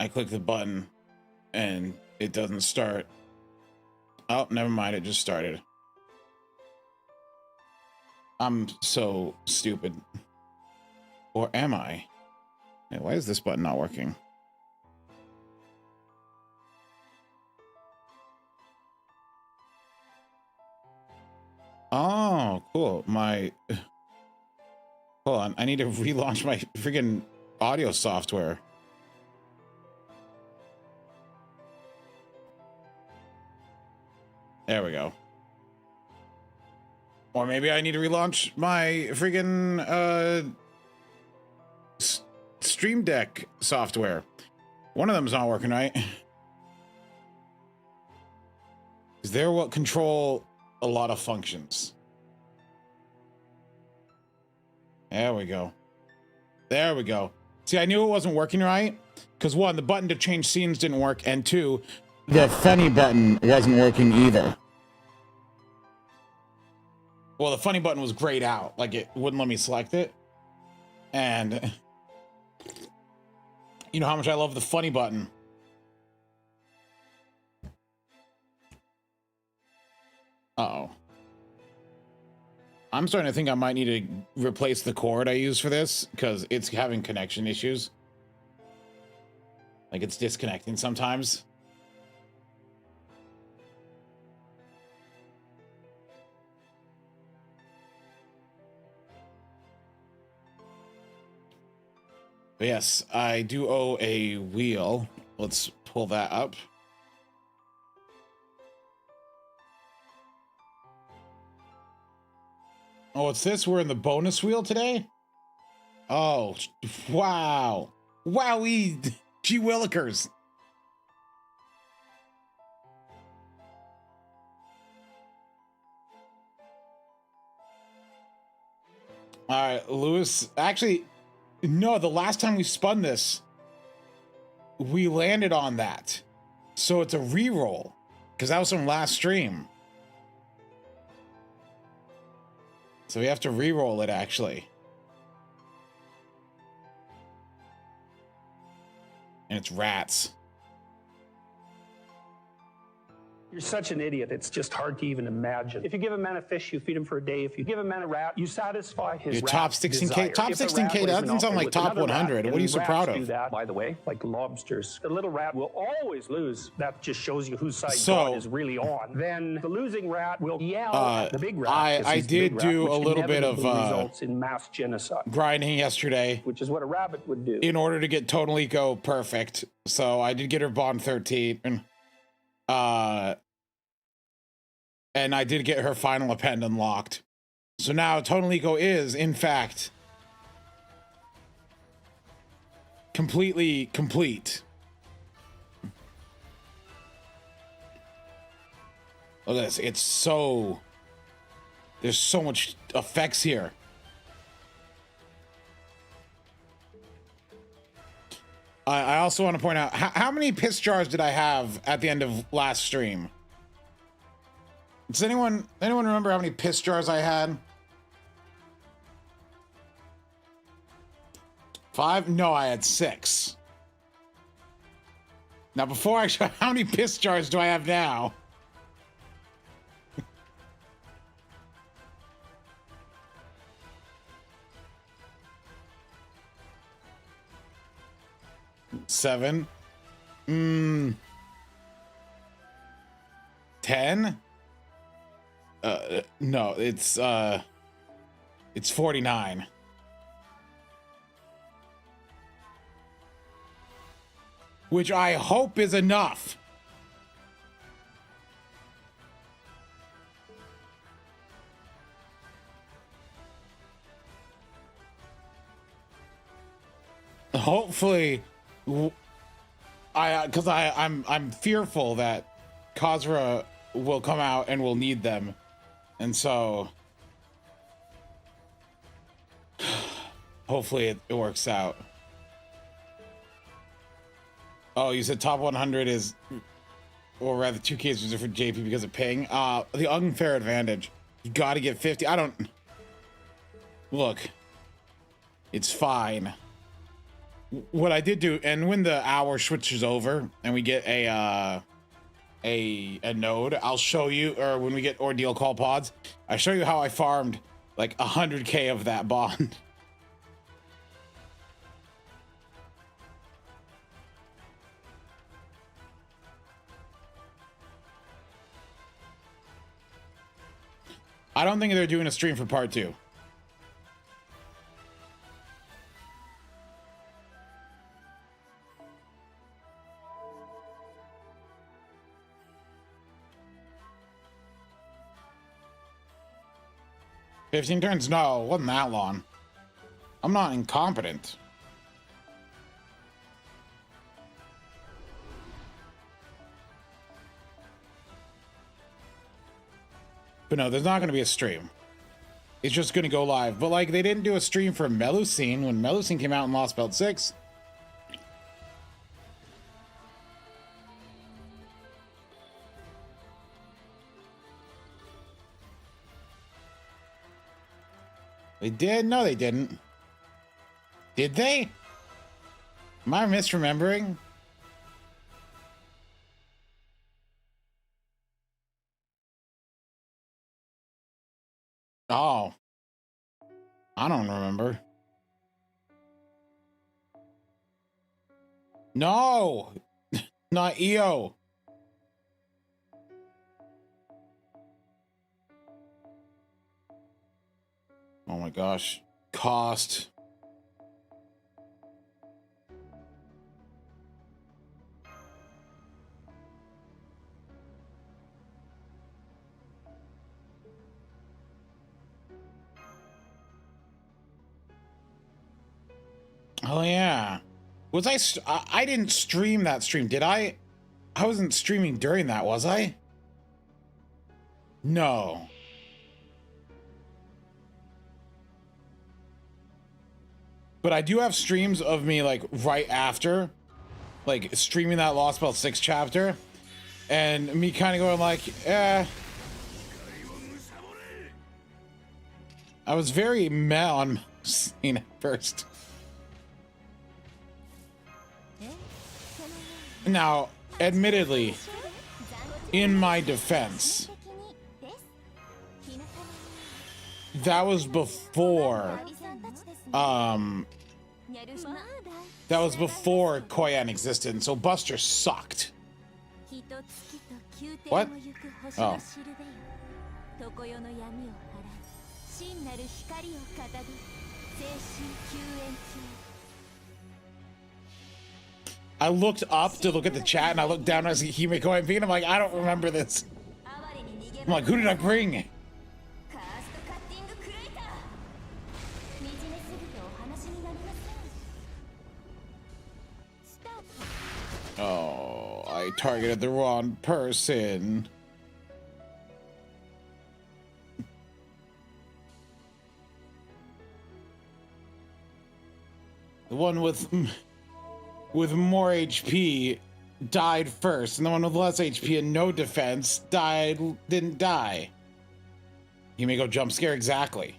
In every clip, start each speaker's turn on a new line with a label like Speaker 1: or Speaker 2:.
Speaker 1: I click the button and it doesn't start. Oh, never mind. It just started. I'm so stupid. Or am I? Hey, why is this button not working? Oh, cool. Hold on. I need to relaunch my freaking audio software. There we go. Or maybe I need to relaunch my freaking Stream Deck software. One of them's not working right. Is there what control a lot of functions? There we go. There we go. See, I knew it wasn't working right because one, the button to change scenes didn't work, and two, the funny button wasn't working either. Well, the funny button was grayed out, like it wouldn't let me select it. And you know how much I love the funny button. Uh-oh. I'm starting to think I might need to replace the cord I use for this because it's having connection issues. Like it's disconnecting sometimes. But yes, I do owe a wheel. Let's pull that up. Oh, it's this? We're in the bonus wheel today? Oh, wow. Wowee. Gee willikers. All right, Lewis. Actually, no, the last time we spun this, we landed on that. So it's a re-roll because that was from last stream. So we have to re-roll it, actually. And it's rats.
Speaker 2: You're such an idiot, it's just hard to even imagine. If you give a man a fish, you feed him for a day. If you give a man a rat, you satisfy his
Speaker 1: Your top 16K. Top 16K doesn't sound like top 100. What are you so proud of?
Speaker 2: Do that, by the way, like lobsters. The little rat will always lose. That just shows you whose side God is really on. Then the losing rat will yell at the big rat.
Speaker 1: I did do a little bit of
Speaker 2: results in mass genocide.
Speaker 1: Grinding yesterday.
Speaker 2: Which is what a rabbit would do.
Speaker 1: In order to get Total Eco perfect. So I did get her Bond 13. And I did get her final append unlocked. So now Total Eco is, in fact, completely complete. Look at this. It's so... There's so much effects here. I also want to point out, how many piss jars did I have at the end of last stream? Does anyone remember how many piss jars I had? 5? No, I had 6. Now, before I show how many piss jars do I have now? Seven. 10? No, it's 49. Which I hope is enough. Hopefully, I'm fearful that Khazra will come out and we'll need them. And so hopefully it works out. Oh, you said top 100 is, or rather 2K is reserved for JP because of ping. The unfair advantage. You got to get 50. I don't. Look, it's fine. what I did do, and when the hour switches over and we get a node, I'll show you, or when we get ordeal call pods, I show you how I farmed like 100k of that bond. I don't think they're doing a stream for part 2. "15 turns? No, it wasn't that long. I'm not incompetent." But no, there's not going to be a stream. It's just going to go live. But like, they didn't do a stream for Melusine when Melusine came out in Lost Belt 6. They did? No, they didn't. Did they? Am I misremembering? Oh. I don't remember. No! Not EO. Oh my gosh. Cost. Oh yeah. Was I didn't stream that stream, did I? I wasn't streaming during that, was I? No. But I do have streams of me like right after, like streaming that Lost Belt 6 chapter, and me kind of going like, I was very meh on scene at first. Now, admittedly, in my defense, that was before Koyan existed, so Buster sucked. What? Oh. I looked up to look at the chat, and I looked down and I see Himeko MP, and I'm like, I don't remember this. I'm like, who did I bring? Oh, I targeted the wrong person. The one with more HP died first, and the one with less HP and no defense didn't die. You may go jump scare, exactly.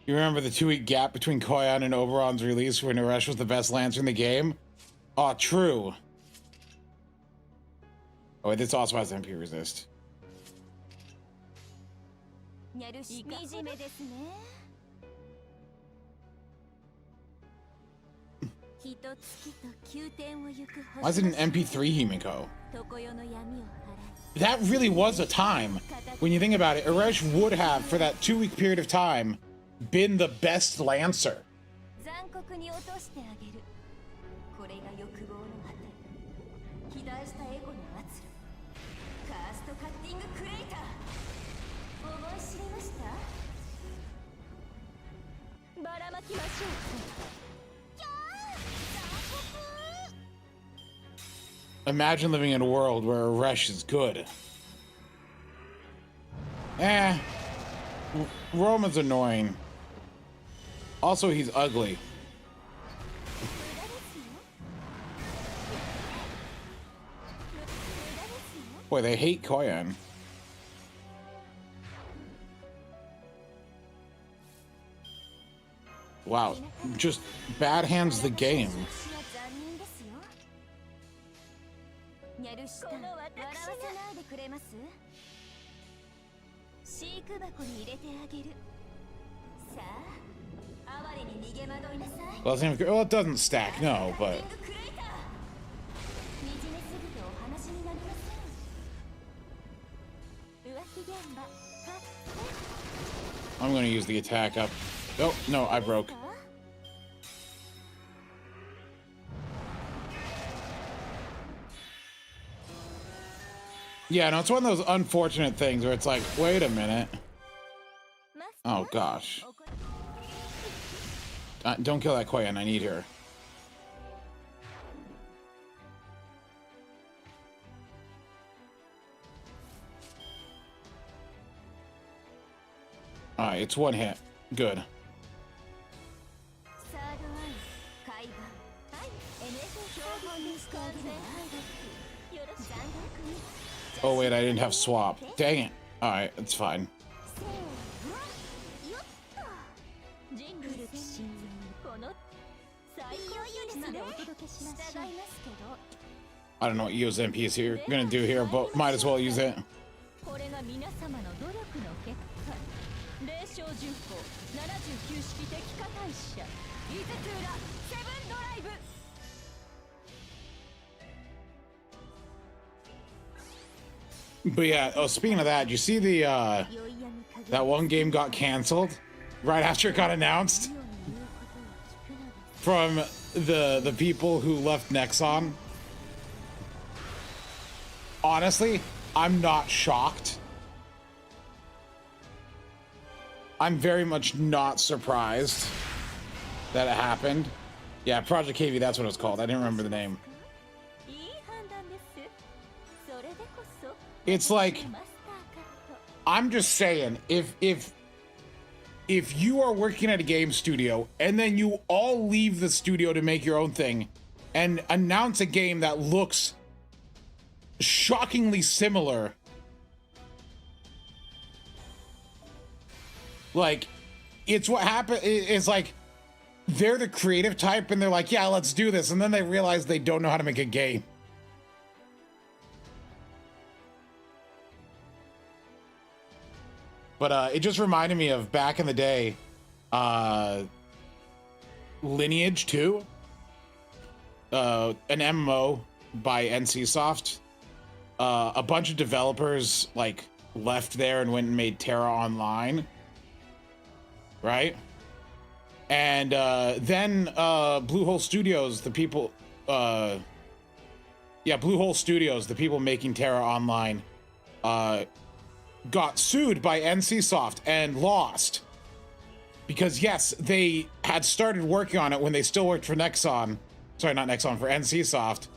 Speaker 1: You remember the 2-week gap between Koyan and Oberon's release when Naresh was the best Lancer in the game? Oh, true. Oh wait, this also has MP resist. Why is it an MP3 Himiko? That really was a time. When you think about it, Naresh would have, for that 2-week period of time, been the best Lancer. Imagine living in a world where Naresh is good. Roman's annoying. Also, he's ugly. Boy, they hate Koyan. Wow, just bad hands the game. Well, it doesn't stack, no, but... I'm going to use the attack up. Oh, no, I broke. Yeah, no, it's one of those unfortunate things where it's like, wait a minute. Oh, gosh. Don't kill that Koyan, I need her. Alright, it's one hit. Good. Oh wait, I didn't have swap. Dang it. Alright, it's fine. I don't know what Yo's MP is here gonna do here, but might as well use it. But yeah, oh, speaking of that, you see the that one game got canceled right after it got announced from the people who left Nexon? Honestly, I'm not shocked. I'm very much not surprised that it happened. Yeah, Project KV, that's what it's called. I didn't remember the name. It's like, I'm just saying, if you are working at a game studio and then you all leave the studio to make your own thing and announce a game that looks shockingly similar, like, it's what happened. It's like they're the creative type and they're like, yeah, let's do this, and then they realize they don't know how to make a game. But it just reminded me of back in the day, Lineage 2, an MMO by NCSoft. A bunch of developers like left there and went and made Terra Online, right? And then Bluehole Studios, the people, Bluehole Studios, the people making Terra Online, got sued by NCSoft and lost. Because yes, they had started working on it when they still worked for Nexon. Sorry, not Nexon, for NCSoft.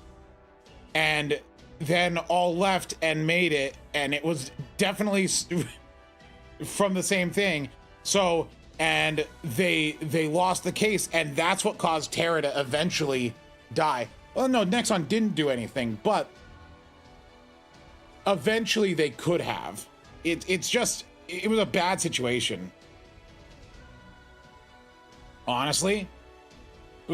Speaker 1: And then all left and made it, and it was definitely from the same thing. So, and they lost the case, and that's what caused Terra to eventually die. Well, no, Nexon didn't do anything, but eventually they could have. It's just, it was a bad situation. Honestly, it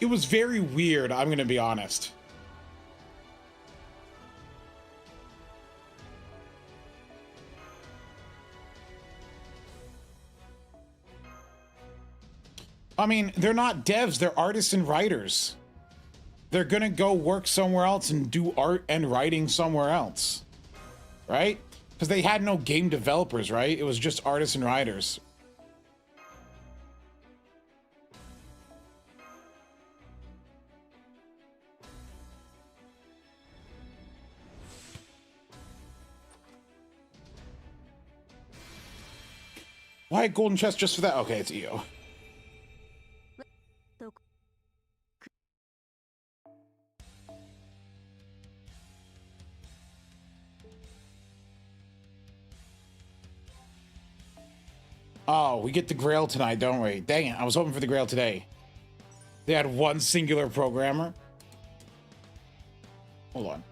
Speaker 1: was very weird, I'm gonna be honest. I mean, they're not devs, they're artists and writers. They're gonna go work somewhere else and do art and writing somewhere else, right? Because they had no game developers, right? It was just artists and writers. Why golden chest just for that? Okay, it's EO. Oh, we get the Grail tonight, don't we? Dang it, I was hoping for the Grail today. They had one singular programmer. Hold on.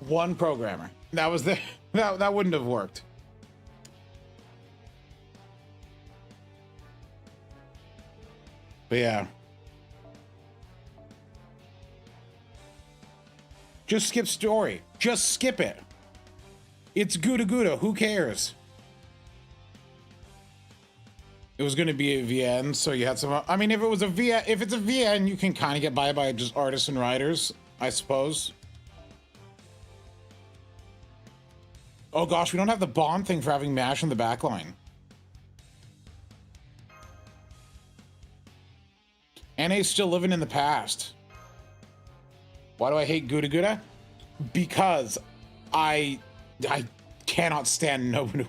Speaker 1: One programmer. That was the that wouldn't have worked. But yeah. Just skip story. Just skip it. It's GudaGuda. Who cares? It was going to be a VN, so you had some. I mean, if it's a VN, you can kind of get by just artists and writers, I suppose. Oh gosh, we don't have the bond thing for having MASH in the backline. NA's still living in the past. Why do I hate GudaGuda? Because I cannot stand Nobu.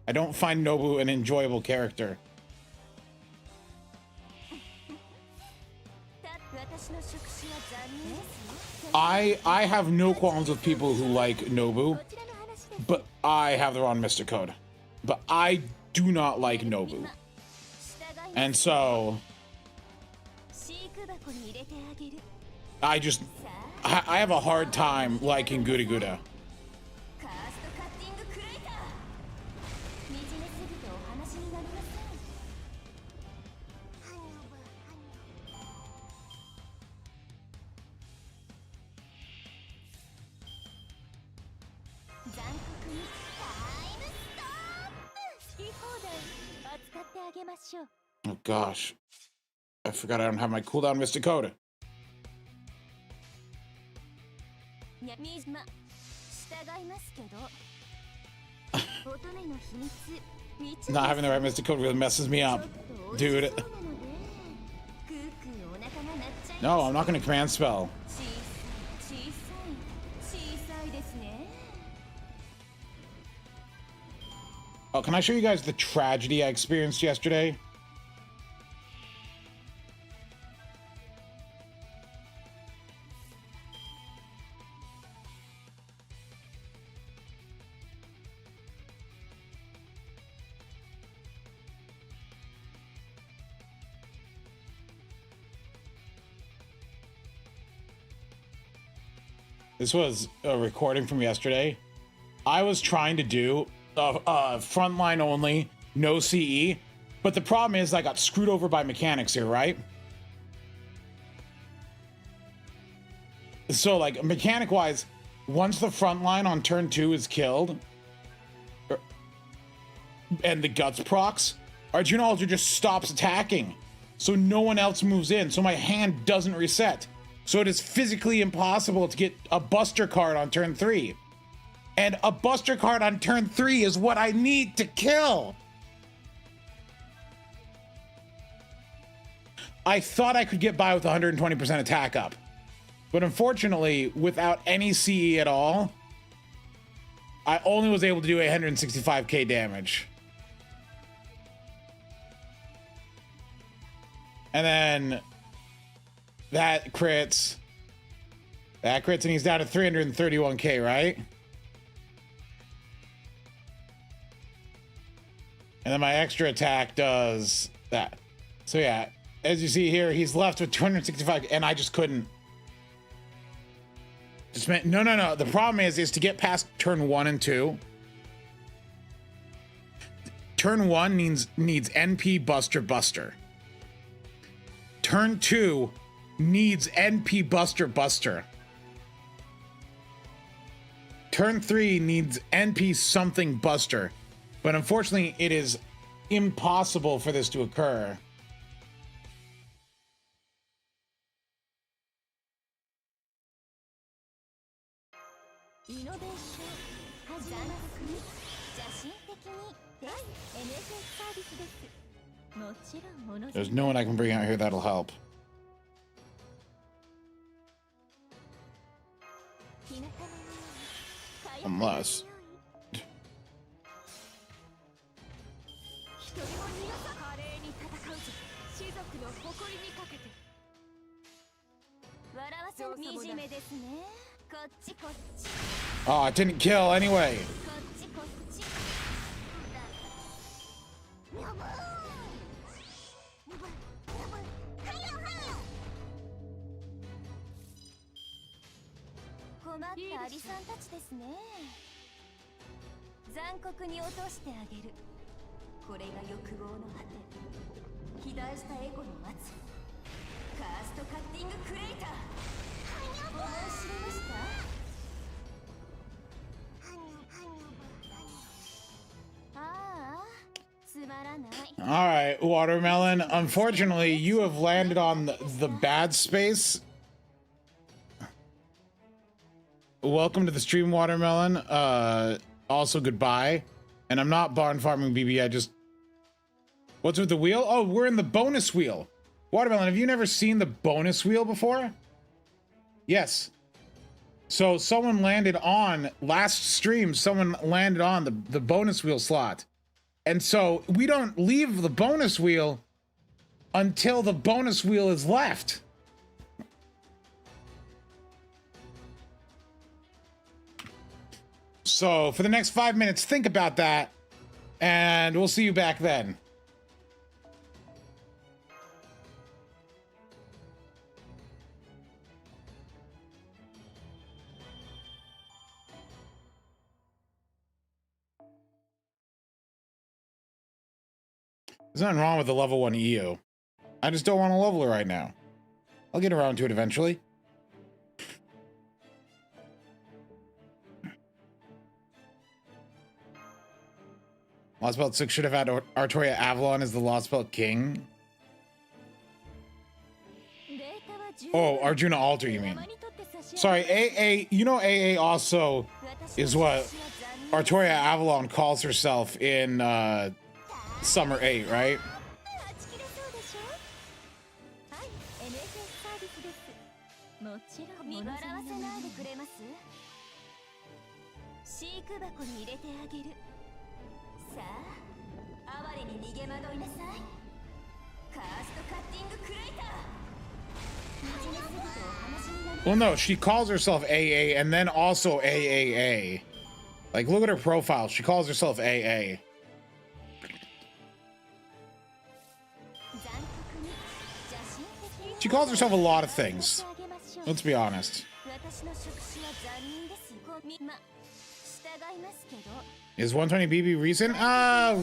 Speaker 1: I don't find Nobu an enjoyable character. I have no qualms with people who like Nobu, but I have the wrong Mr. Code. But I do not like Nobu. And so I have a hard time liking GudaGuda. Oh gosh, I forgot I don't have my cooldown Mr. Code. Not having the right Mr. Code really messes me up, dude. No, I'm not going to command spell. Oh, can I show you guys the tragedy I experienced yesterday? This was a recording from yesterday. I was trying to do frontline only, no CE, but the problem is I got screwed over by mechanics here, right? So like mechanic wise, once the frontline on turn 2 is killed and the guts procs, Arjuna Alter just stops attacking, so no one else moves in, so my hand doesn't reset. So it is physically impossible to get a Buster card on turn 3. And a Buster card on turn 3 is what I need to kill. I thought I could get by with 120% attack up. But unfortunately, without any CE at all, I only was able to do 165k damage. And then that crits, and he's down to 331k, right? And then my extra attack does that. So yeah, as you see here, he's left with 265, and I just couldn't. No. The problem is to get past turn 1 and 2. Turn 1 needs NP Buster. Turn 2 needs NP Buster. Turn 3 needs NP something Buster. But unfortunately, it is impossible for this to occur. There's no one I can bring out here that'll help. Unless... Oh, it didn't kill anyway. All right, Watermelon. Unfortunately, you have landed on the bad space. Welcome to the stream, Watermelon. Also, goodbye. And I'm not barn farming, BB. I just... What's with the wheel? Oh, we're in the bonus wheel. Watermelon, have you never seen the bonus wheel before? Yes. So someone landed on... Last stream, someone landed on the bonus wheel slot. And so we don't leave the bonus wheel until the bonus wheel is left. So for the next 5 minutes, think about that, and we'll see you back then. There's nothing wrong with the level 1 EU. I just don't want to level her right now. I'll get around to it eventually. Lost Belt 6 should have had Artoria Avalon as the Lost Belt King. Oh, Arjuna Alter, you mean? Sorry, AA, you know AA also is what Artoria Avalon calls herself in Summer 8, right? Well, no, she calls herself AA and then also AAA. Like, look at her profile. She calls herself AA. She calls herself a lot of things. Let's be honest. Is 120 BB recent?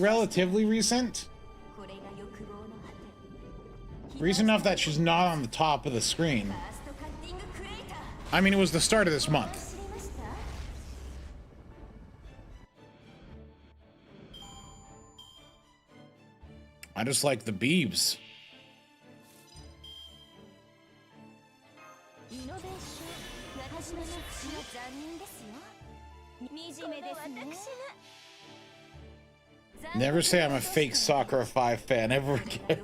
Speaker 1: Relatively recent. Recent enough that she's not on the top of the screen. I mean, it was the start of this month. I just like the Beebs. Never say I'm a fake Sakura 5 fan ever again.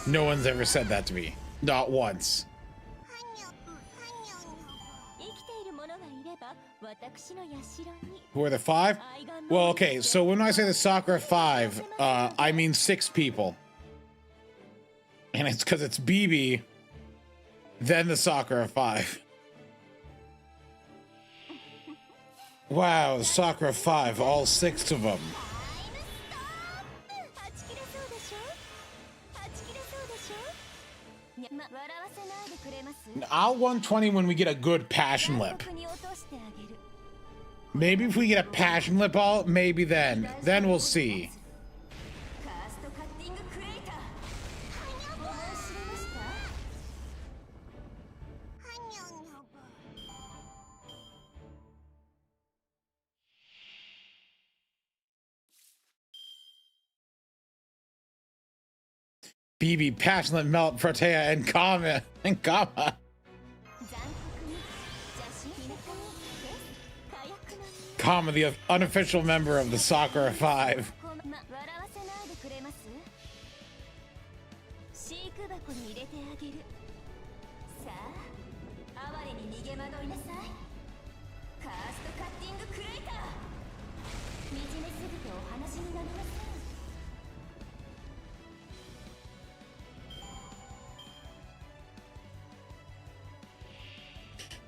Speaker 1: No one's ever said that to me. Not once. Who are the 5? Well, okay, so when I say the Sakura 5, I mean 6 people. And it's because it's BB, then the Sakura 5. Wow, the Sakura 5, all 6 of them. I'll 120 when we get a good passion lip. Maybe if we get a passion lip all, maybe then. Then we'll see. BB, passionate melt, Protea, and Kama. Kama, the unofficial member of the Sakura Five.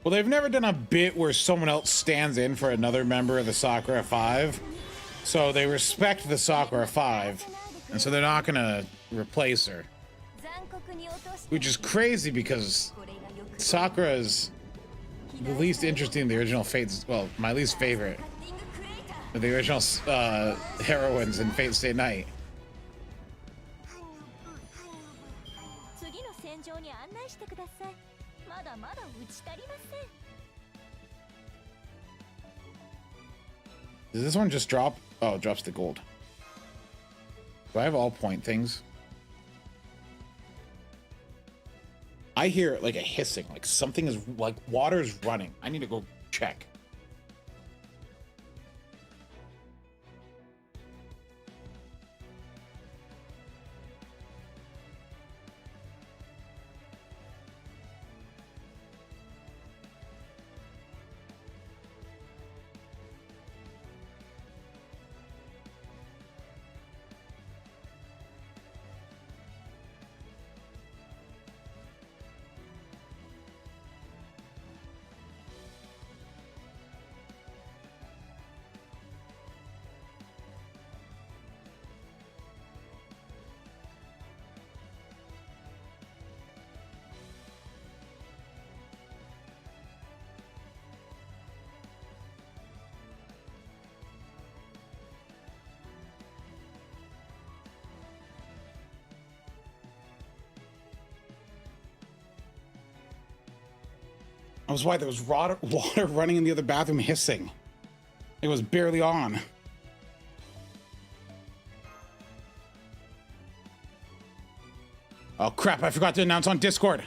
Speaker 1: Well, they've never done a bit where someone else stands in for another member of the Sakura Five, so they respect the Sakura Five. And so they're not gonna replace her. Which is crazy because Sakura is the least interesting in the original Fates. Well, my least favorite of the original heroines in Fate Stay Night. Does this one just drop? Oh, it drops the gold. Do I have all point things? I hear like a hissing, like something is like water's running. I need to go check. That was why there was water running in the other bathroom hissing. It was barely on. Oh crap, I forgot to announce on Discord.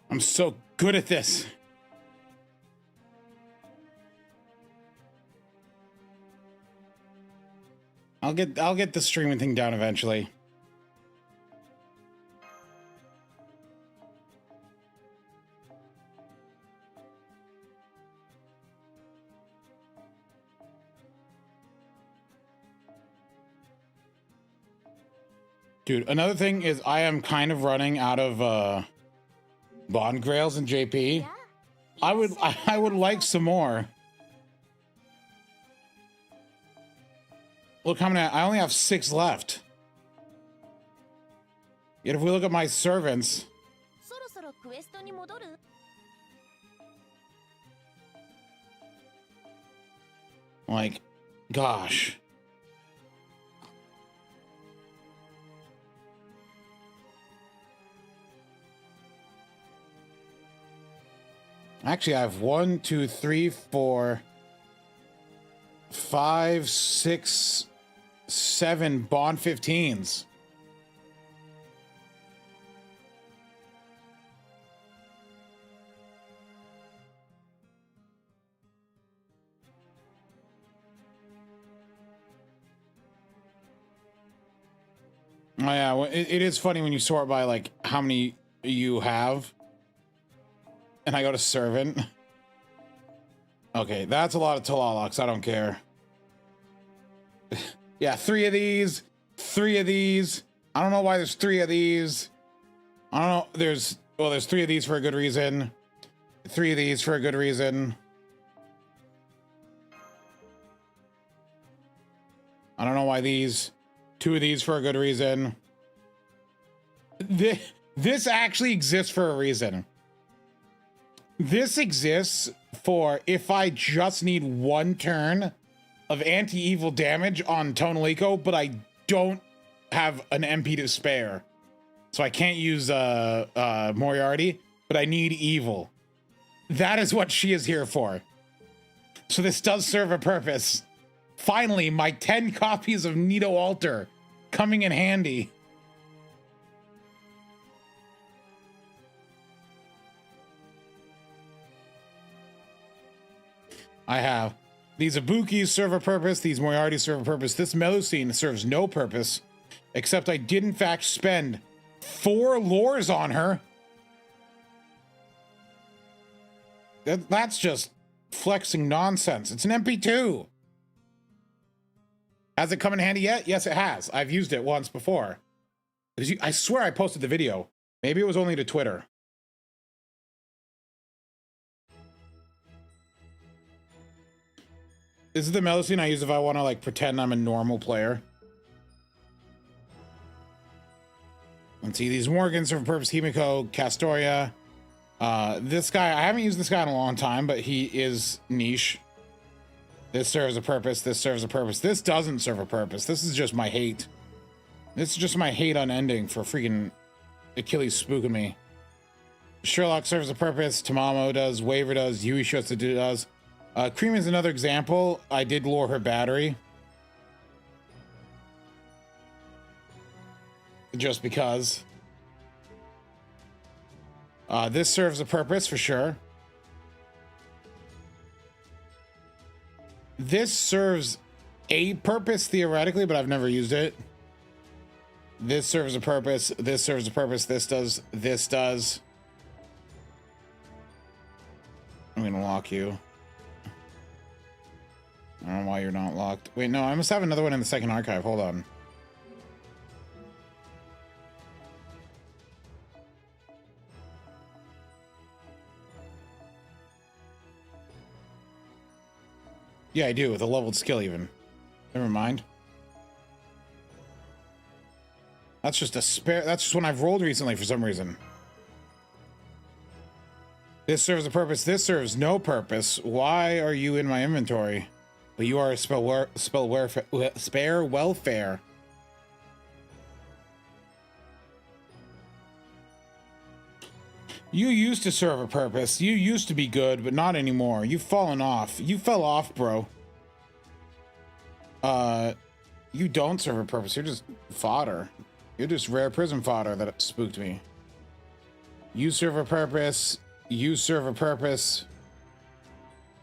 Speaker 1: I'm so good at this. I'll get the streaming thing down eventually. Dude, another thing is I am kind of running out of Bond Grails and JP. I would like some more. Look how many I only have 6 left. Yet if we look at my servants, like, gosh. Actually, I have 1, 2, 3, 4, 5, 6, 7 Bond 15s. Oh yeah, well, it is funny when you sort by like how many you have. And I go to servant. Okay, that's a lot of Talalox. I don't care. Yeah, 3 of these. 3 of these. I don't know why there's 3 of these. I don't know. There's 3 of these for a good reason. 3 of these for a good reason. I don't know why these. 2 of these for a good reason. This actually exists for a reason. This exists for if I just need 1 turn of anti-evil damage on Tonalico, but I don't have an MP to spare. So I can't use Moriarty, but I need evil. That is what she is here for. So this does serve a purpose. Finally, my 10 copies of Nito Alter coming in handy. I have these Ibukis serve a purpose. These Moriarty serve a purpose. This Melusine serves no purpose. Except I did in fact spend 4 lures on her. That's just flexing nonsense. It's an MP2. Has it come in handy yet? Yes, it has. I've used it once before. I swear I posted the video. Maybe it was only to Twitter. This is the medicine I use if I want to like pretend I'm a normal player. Let's see, these Morgans serve a purpose. Himiko, Castoria. This guy, I haven't used this guy in a long time, but he is niche. This serves a purpose. This serves a purpose. This doesn't serve a purpose. This is just my hate. This is just my hate unending for freaking Achilles spooking me. Sherlock serves a purpose. Tamamo does. Waver does. Yui Shotsu does. Cream is another example. I did lure her battery. Just because. This serves a purpose for sure. This serves a purpose theoretically, but I've never used it. This serves a purpose. This serves a purpose. This does. This does. I'm gonna lock you. I don't know why you're not locked. Wait, no, I must have another one in the second archive. Hold on. Yeah, I do, with a leveled skill even. Never mind. That's just a spare. That's just one I've rolled recently for some reason. This serves a purpose. This serves no purpose. Why are you in my inventory? But you are a spare welfare. You used to serve a purpose. You used to be good, but not anymore. You've fallen off. You fell off, bro. You don't serve a purpose. You're just fodder. You're just rare prison fodder that spooked me. You serve a purpose. You serve a purpose.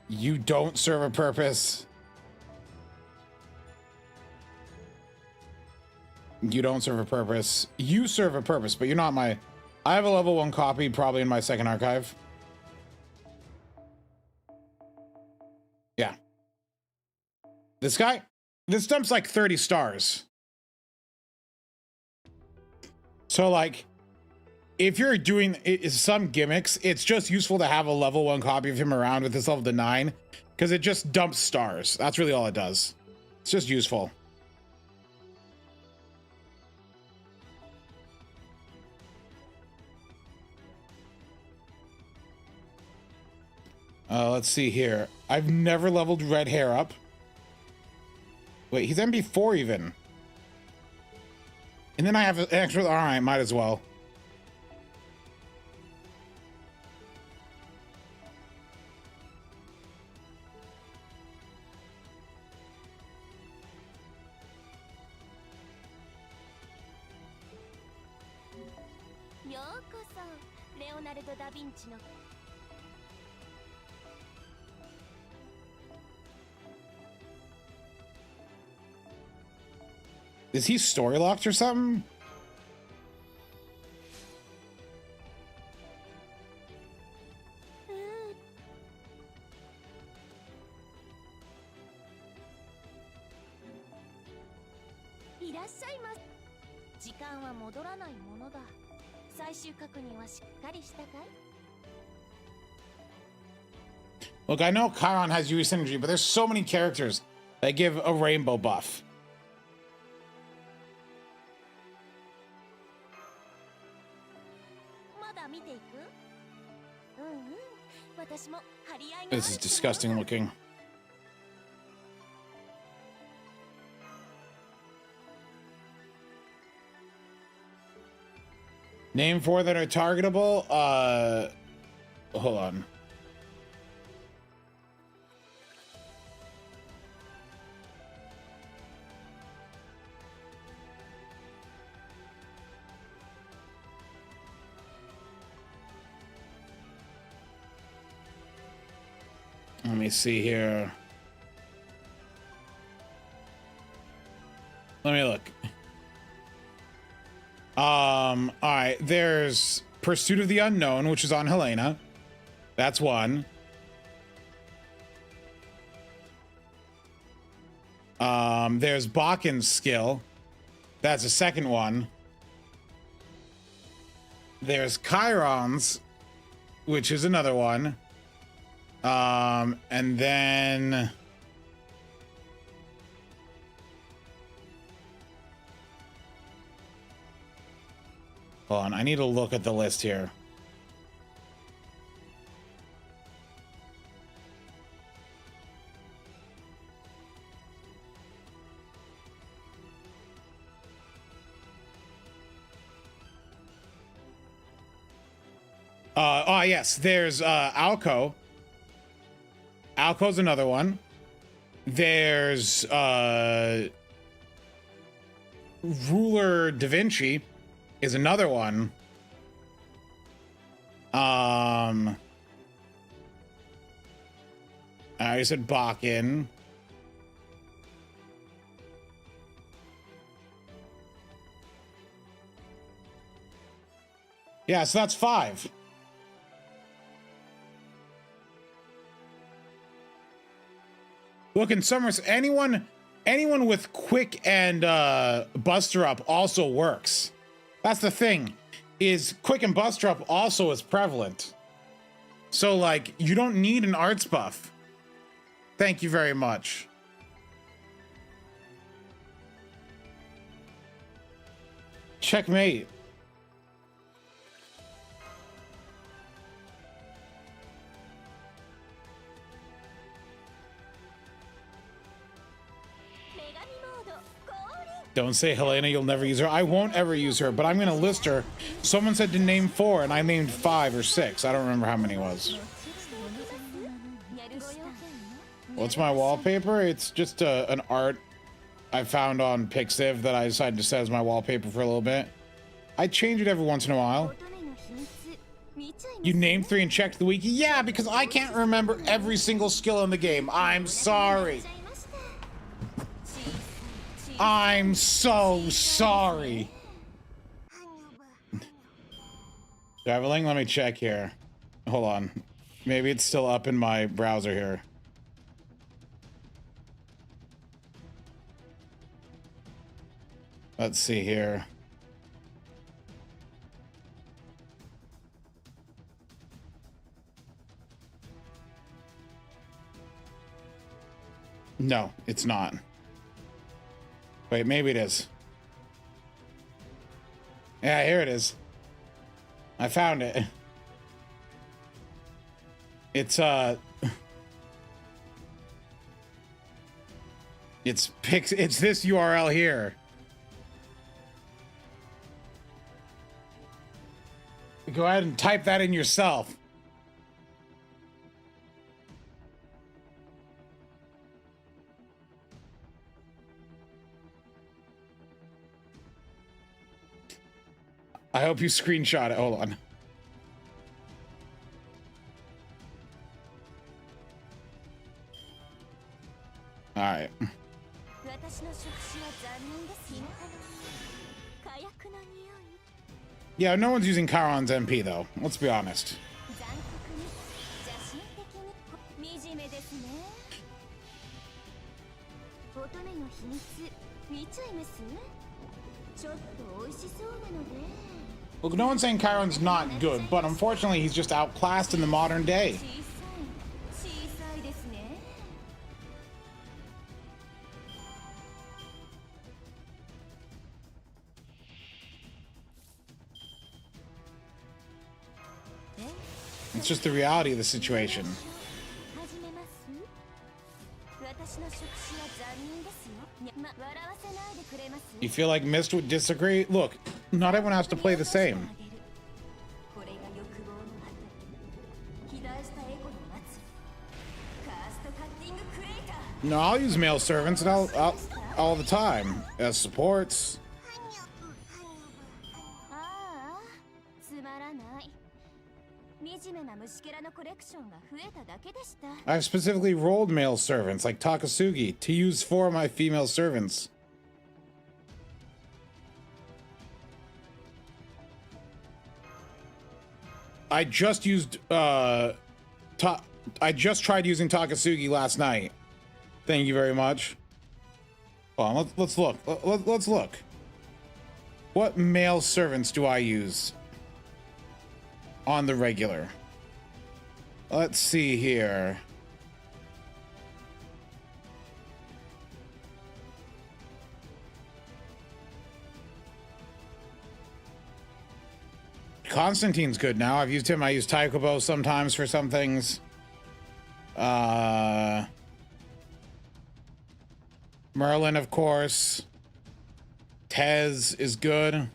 Speaker 1: You don't serve a purpose. You don't serve a purpose. You serve a purpose, but you're not my... I have a level 1 copy probably in my second archive. Yeah. This guy? This dump's like 30 stars. So like, if you're doing some gimmicks, it's just useful to have a level 1 copy of him around with this level to 9, because it just dumps stars. That's really all it does. It's just useful. Let's see here. I've never leveled red hair up. Wait, he's MP4 even. And then I have an extra... All right, might as well. Is he story locked or something? Look, I know Chiron has Yui synergy, but there's so many characters that give a rainbow buff. This is disgusting looking. Name 4 that are targetable. Hold on. Let me see here. Let me look. All right, there's Pursuit of the Unknown, which is on Helena. That's one. There's Bakken's skill. That's the second one. There's Chiron's, which is another one. And then hold on, I need to look at the list here. Oh yes, there's Alco. Alco's another one. There's Ruler Da Vinci is another one. I already said Bakken. Yeah, so that's 5. Look, in Summers, anyone with quick and Buster Up also works. That's the thing, is quick and Buster Up also is prevalent. So, like, you don't need an arts buff. Thank you very much. Checkmate. Don't say Helena, you'll never use her. I won't ever use her, but I'm gonna list her. Someone said to name 4, and I named 5 or 6. I don't remember how many it was. What's my wallpaper? It's just an art I found on Pixiv that I decided to set as my wallpaper for a little bit. I change it every once in a while. You named 3 and checked the wiki? Yeah, because I can't remember every single skill in the game. I'm sorry. I'm so sorry. Traveling, let me check here. Hold on. Maybe it's still up in my browser here. Let's see here. No, it's not. Wait, maybe it is. Yeah, here it is. I found it. It's it's this URL here. Go ahead and type that in yourself. I hope you screenshot it. Hold on. All right. Yeah, no one's using Chiron's MP though. Let's be honest. Look, no one's saying Chiron's not good, but unfortunately he's just outclassed in the modern day. It's just the reality of the situation. You feel like Mist would disagree? Look, not everyone has to play the same. No, I'll use male servants and I'll all the time as supports. I've specifically rolled male servants like Takasugi to use for my female servants. I just used I just tried using Takasugi last night. Thank you very much. Hold on, let's look. Let's look. What male servants do I use on the regular? Let's see here. Constantine's good now. I've used him. I use Taikubo sometimes for some things. Merlin, of course. Tez is good.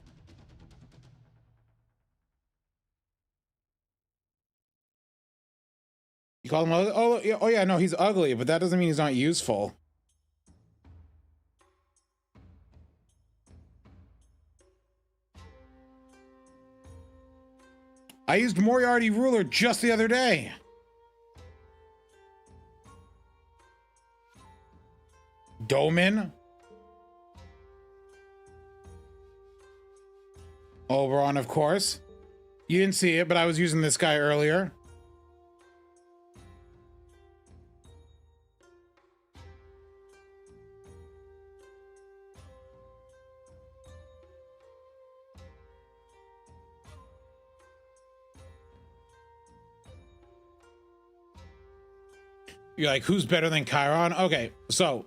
Speaker 1: You call him ugly? Oh yeah, no, he's ugly, but that doesn't mean he's not useful. I used Moriarty Ruler just the other day. Domin. Oberon, of course. You didn't see it, but I was using this guy earlier. You're like, who's better than Chiron? Okay, so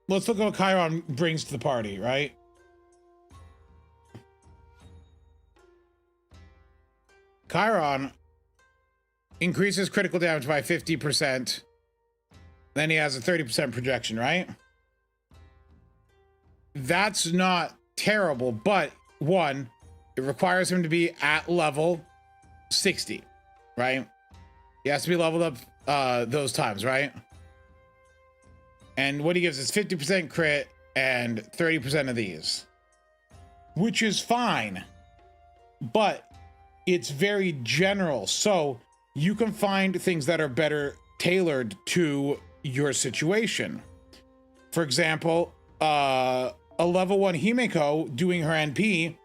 Speaker 1: let's look at what Chiron brings to the party, right? Chiron increases critical damage by 50%. Then he has a 30% projection, right? That's not terrible, but one, it requires him to be at level 60, right? He has to be leveled up those times, right? And what he gives is 50% crit and 30% of these, which is fine, but it's very general. So you can find things that are better tailored to your situation. For example, a level 1 Himeko doing her NP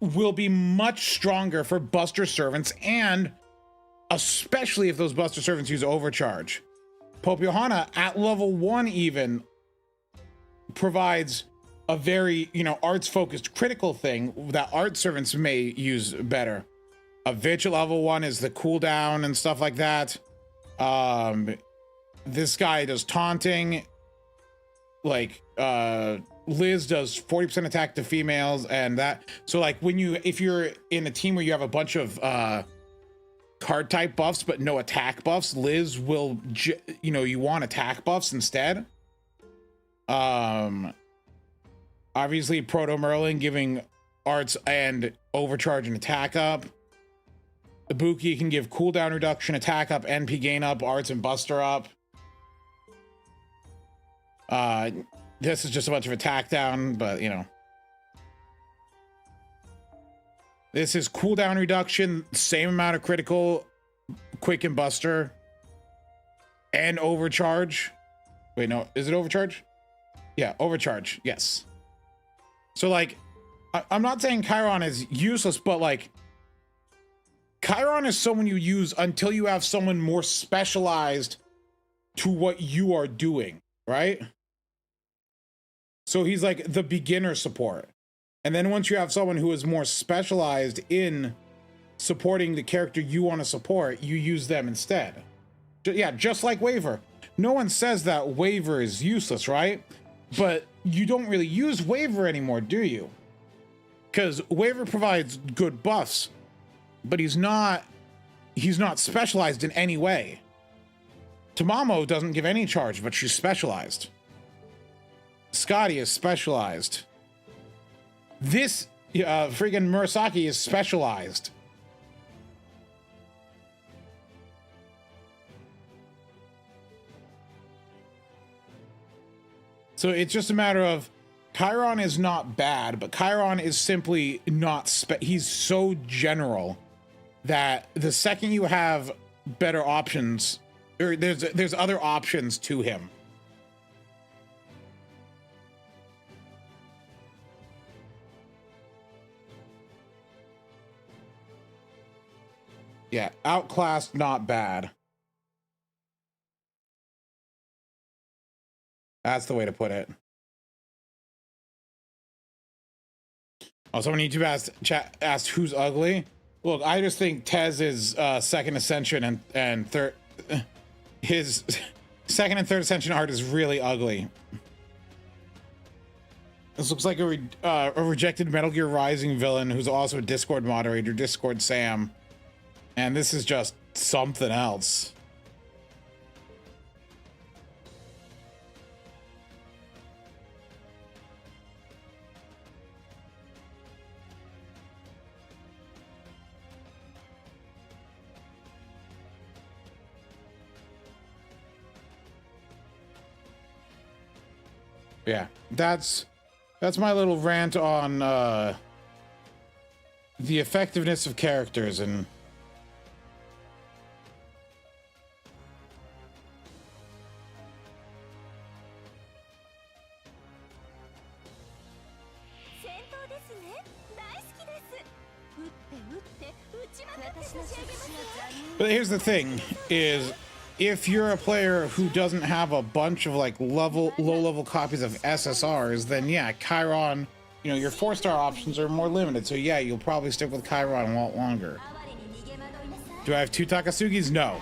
Speaker 1: will be much stronger for Buster Servants, and especially if those Buster Servants use Overcharge. Pope Johanna at level 1 even provides a very, arts focused critical thing that art servants may use better. A Vitch at level 1 is the cooldown and stuff like that. This guy does taunting. Like, Liz does 40% attack to females and that. So like if you're in a team where you have a bunch of card type buffs but no attack buffs, Liz will, you want attack buffs instead. Obviously Proto Merlin giving arts and overcharge and attack up. Ibuki can give cooldown reduction, attack up, NP gain up, arts and buster up. This is just a bunch of attack down, but this is cooldown reduction, same amount of critical, quick and buster, and overcharge. Wait, no, is it overcharge? Yeah, overcharge, yes. So like, I'm not saying Chiron is useless, but like, Chiron is someone you use until you have someone more specialized to what you are doing, right? So he's like the beginner support. And then once you have someone who is more specialized in supporting the character you want to support, you use them instead. Yeah, just like Waver. No one says that Waver is useless, right? But you don't really use Waver anymore, do you? Because Waver provides good buffs, but he's not specialized in any way. Tamamo doesn't give any charge, but she's specialized. Scotty is specialized. This friggin' Murasaki is specialized. So it's just a matter of Chiron is not bad, but Chiron is simply not he's so general that the second you have better options, or there's other options to him. Yeah, outclassed, not bad. That's the way to put it. Oh, someone on YouTube asked who's ugly. Look, I just think Tez's second ascension and third, his second and third ascension art is really ugly. This looks like a rejected Metal Gear Rising villain who's also a Discord moderator, Discord Sam. And this is just something else. Yeah, that's my little rant on the effectiveness of characters and but here's the thing is if you're a player who doesn't have a bunch of like low-level copies of SSRs, then yeah, Chiron, you know, your 4-star options are more limited. So yeah, you'll probably stick with Chiron a lot longer. Do I have 2 Takasugis? No.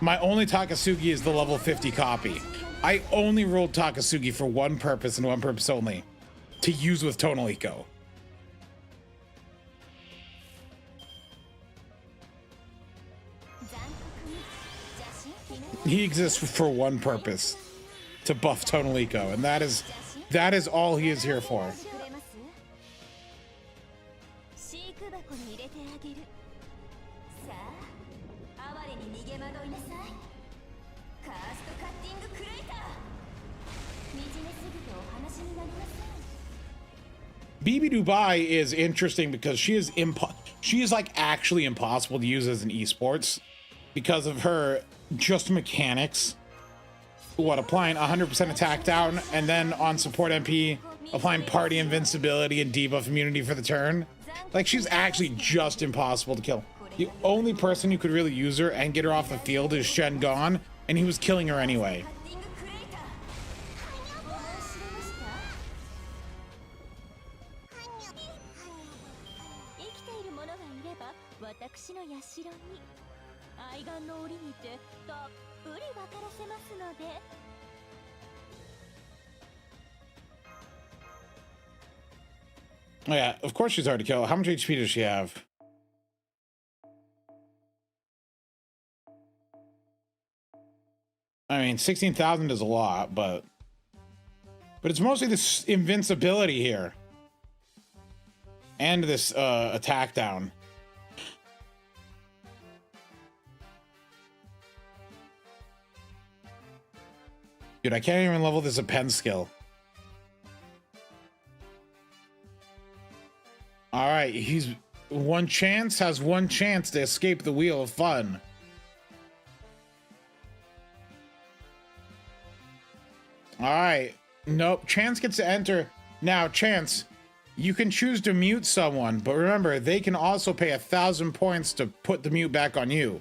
Speaker 1: My only Takasugi is the level 50 copy. I only rolled Takasugi for one purpose and one purpose only, to use with Tonal Eco. He exists for one purpose, to buff Tonal Eco, and that is all he is here for. BB Dubai is interesting because she is like actually impossible to use as an esports because of her just mechanics. What, applying 100% attack down and then on support MP applying party invincibility and debuff immunity for the turn. Like, she's actually just impossible to kill. The only person who could really use her and get her off the field is Shen Gon, and he was killing her anyway. Oh yeah, of course she's hard to kill. How much HP does she have? I mean, 16,000 is a lot, but it's mostly this invincibility here. And this attack down. Dude, I can't even level this a pen skill. All right, has one chance to escape the wheel of fun. All right, nope, Chance gets to enter. Now, Chance, you can choose to mute someone, but remember, they can also pay 1,000 points to put the mute back on you.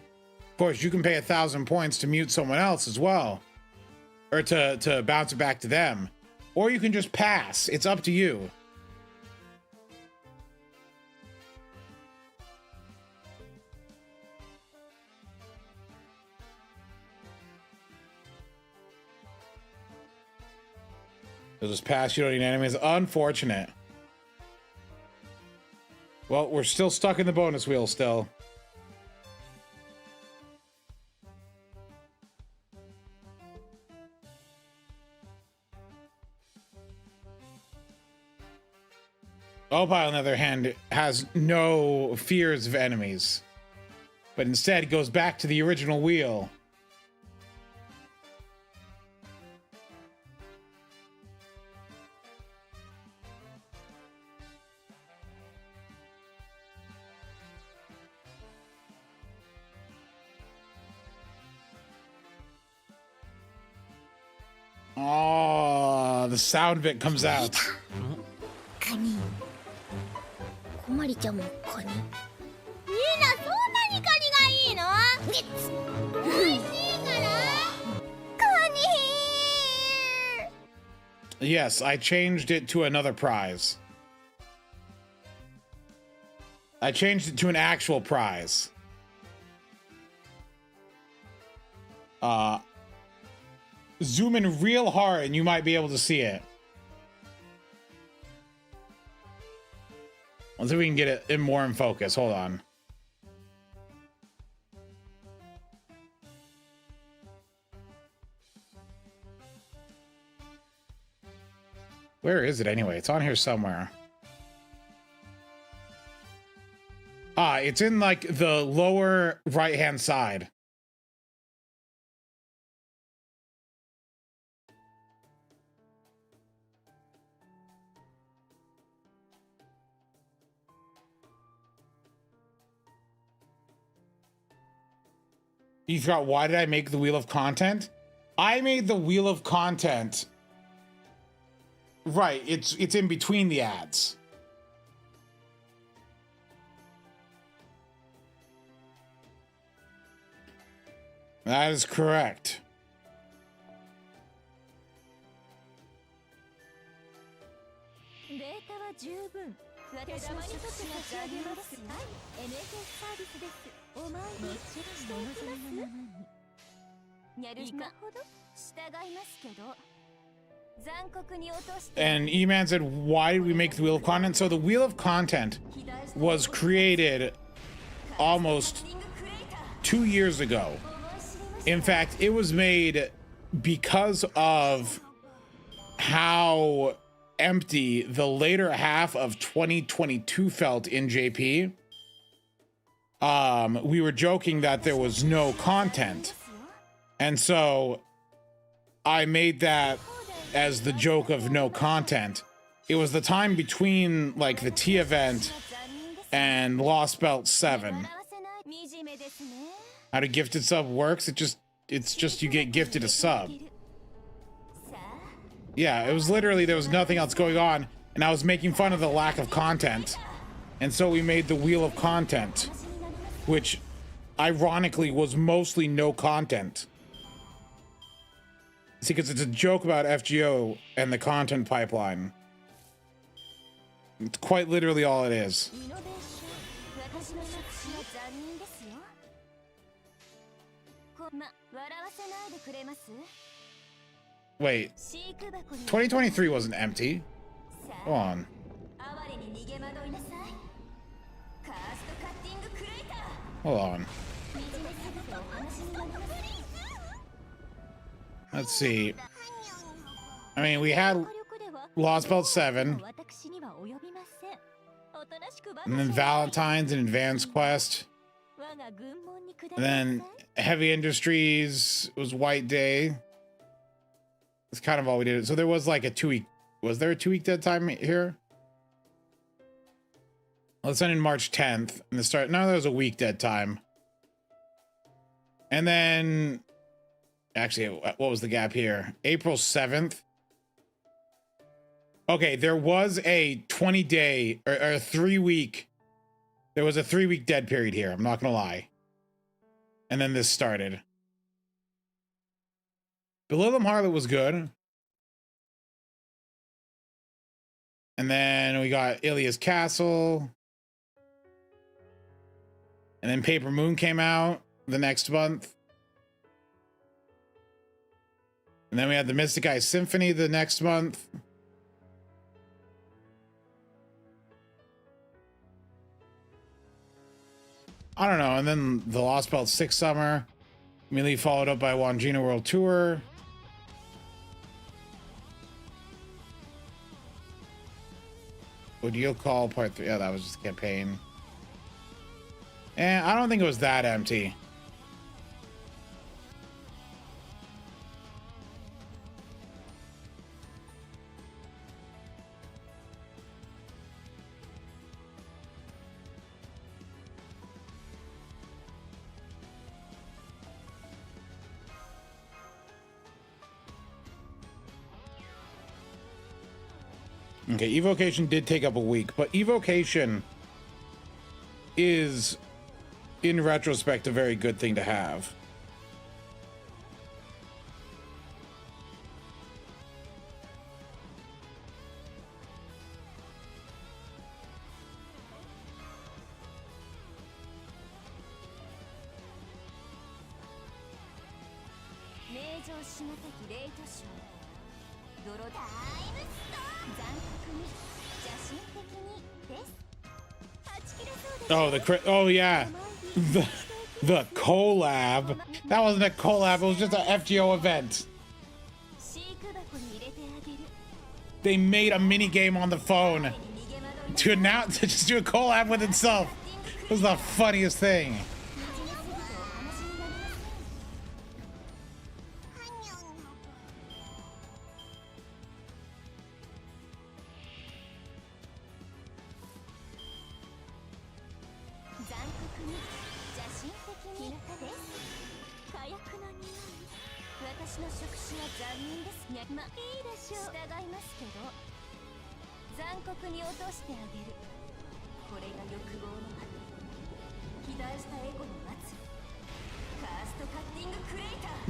Speaker 1: Of course, you can pay 1,000 points to mute someone else as well. Or to bounce it back to them. Or you can just pass. It's up to you. You'll just pass, you don't need enemies. Unfortunate. Well, we're still stuck in the bonus wheel still. Opal, on the other hand, has no fears of enemies, but instead goes back to the original wheel. Oh, the sound bit comes out. Yes, I changed it to another prize. I changed it to an actual prize. Zoom in real hard and you might be able to see it. Let's see if we can get it in more in focus. Hold on. Where is it anyway? It's on here somewhere. It's in like the lower right-hand side. You forgot, why did I make the wheel of content? I made the wheel of content. Right, it's in between the ads. That is correct. And E-Man said, why did we make the wheel of content? So the wheel of content was created almost 2 years ago. In fact, it was made because of how empty the later half of 2022 felt in JP. We were joking that there was no content. And so I made that as the joke of no content. It was the time between like the T event and Lost Belt 7. How to gifted sub works? It's just you get gifted a sub. Yeah, it was literally, there was nothing else going on, and I was making fun of the lack of content. And so we made the wheel of content, which ironically was mostly no content. See, because it's a joke about FGO and the content pipeline. It's quite literally all it is. Wait, 2023 wasn't empty. Go on. Hold on. Let's see. I mean, we had Lost Belt 7. And then Valentine's and Advanced Quest. And then Heavy Industries was White Day. That's kind of all we did. So there was like a 2-week. Was there a 2-week dead time here? Let's end in March 10th. And the start. No, there was a week dead time. And then. Actually, what was the gap here? April 7th. Okay, there was a 20-day or a 3-week. There was a 3-week dead period here. I'm not going to lie. And then this started. Belittlum Harlot was good. And then we got Ilia's Castle. And then Paper Moon came out the next month. And then we had the Mystic Eye Symphony the next month. I don't know. And then the Lost Belt 6 Summer. Immediately followed up by Wangina World Tour. Ordeal Call Part 3. Yeah, that was just a campaign. And I don't think it was that empty. Okay, Evocation did take up a week, but Evocation is, in retrospect, a very good thing to have. Oh, oh yeah, the collab. That wasn't a collab. It was just an FGO event. They made a mini game on the phone to just do a collab with itself. It was the funniest thing.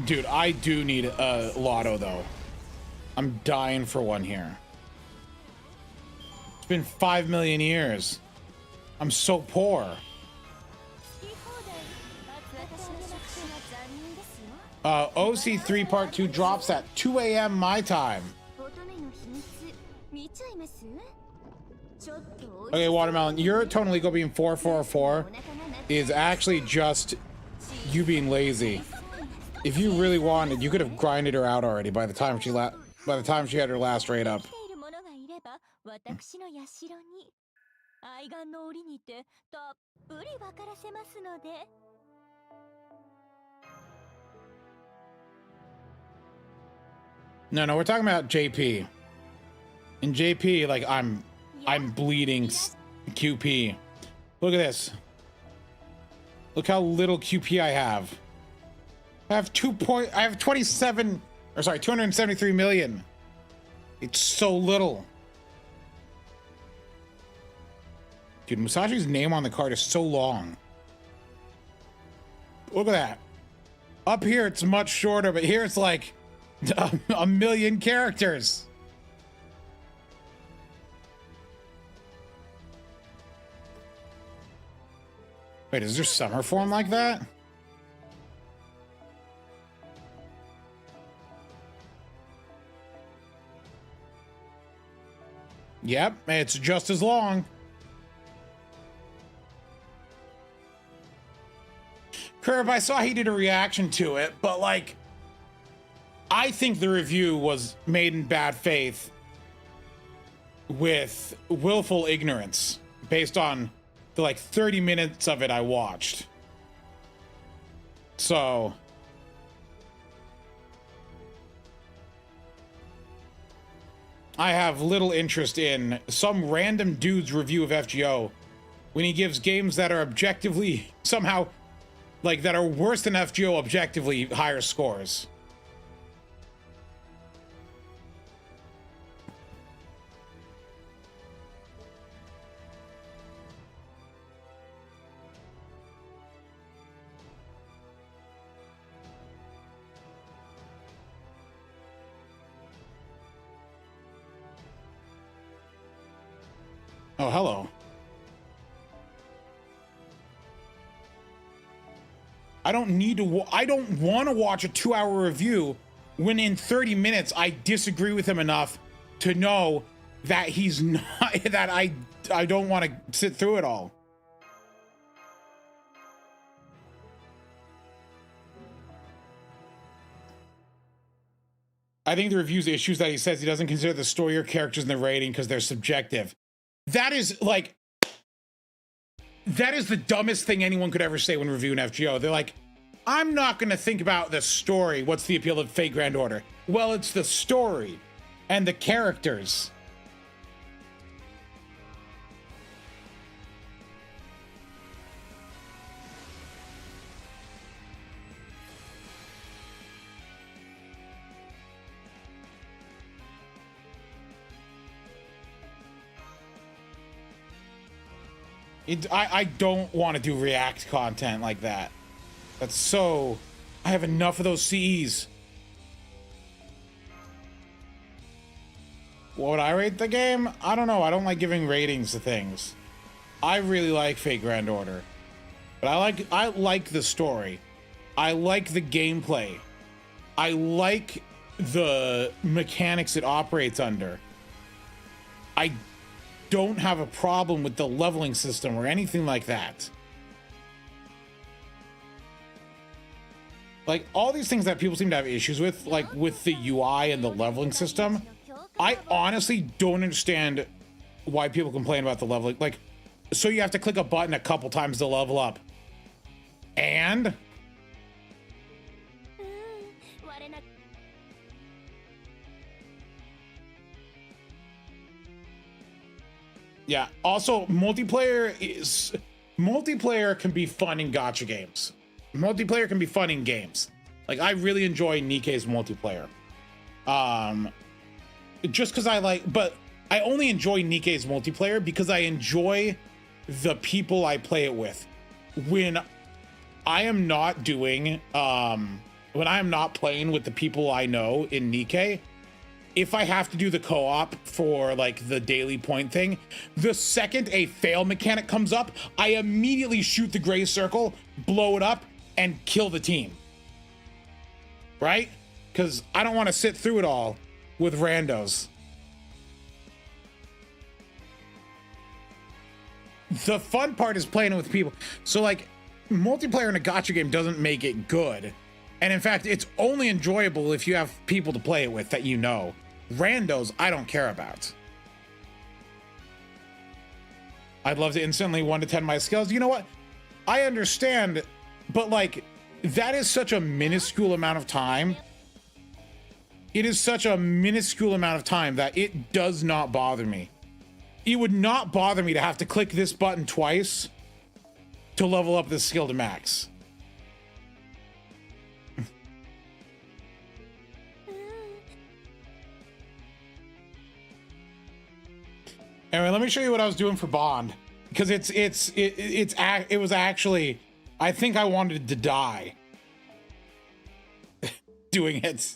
Speaker 1: Dude, I do need a lotto though. I'm dying for one here. It's been 5 million years. I'm so poor. OC3 Part 2 drops at 2 a.m. my time. Okay, Watermelon, your Total Ego being 444 is actually just you being lazy. If you really wanted, you could have grinded her out already by the time she had her last rate up. No, we're talking about JP. In JP, like I'm bleeding QP. Look at this. Look how little QP I have. I have 273 million. It's so little. Dude, Musashi's name on the card is so long. Look at that. Up here, it's much shorter, but here it's like a million characters. Wait, is there summer form like that? Yep, it's just as long. Curb, I saw he did a reaction to it, but like, I think the review was made in bad faith with willful ignorance based on the like 30 minutes of it I watched. So I have little interest in some random dude's review of FGO when he gives games that are objectively somehow like that are worse than FGO objectively higher scores. Oh, hello. I don't need to. I don't want to watch a 2-hour review when in 30 minutes I disagree with him enough to know that he's not. That I don't want to sit through it all. I think the review's issues that he says he doesn't consider the story or characters in the rating because they're subjective. That is like, that is the dumbest thing anyone could ever say when reviewing FGO. They're like, I'm not going to think about the story. What's the appeal of Fate Grand Order? Well, it's the story and the characters. I don't want to do React content like that. That's so... I have enough of those CEs. What would I rate the game? I don't know. I don't like giving ratings to things. I really like Fate Grand Order. But I like the story. I like the gameplay. I like the mechanics it operates under. I don't have a problem with the leveling system or anything like that. Like, all these things that people seem to have issues with, like with the UI and the leveling system, I honestly don't understand why people complain about the leveling. Like, so you have to click a button a couple times to level up. And yeah, also multiplayer can be fun in gacha games. Multiplayer can be fun in games. Like, I really enjoy Nikkei's multiplayer. Just because but I only enjoy Nikkei's multiplayer because I enjoy the people I play it with. When I am not doing, when I am not playing with the people I know in Nikkei, if I have to do the co-op for like the daily point thing, the second a fail mechanic comes up, I immediately shoot the gray circle, blow it up, and kill the team. Right? Because I don't want to sit through it all with randos. The fun part is playing with people. So like, multiplayer in a gacha game doesn't make it good. And in fact, it's only enjoyable if you have people to play it with that you know. Randos, I don't care about. I'd love to instantly 1 to 10 my skills. You know what? I understand, but like, that is such a minuscule amount of time. It is such a minuscule amount of time that it does not bother me. It would not bother me to have to click this button twice to level up this skill to max. Anyway, let me show you what I was doing for Bond, because it was actually, I think I wanted to die doing it.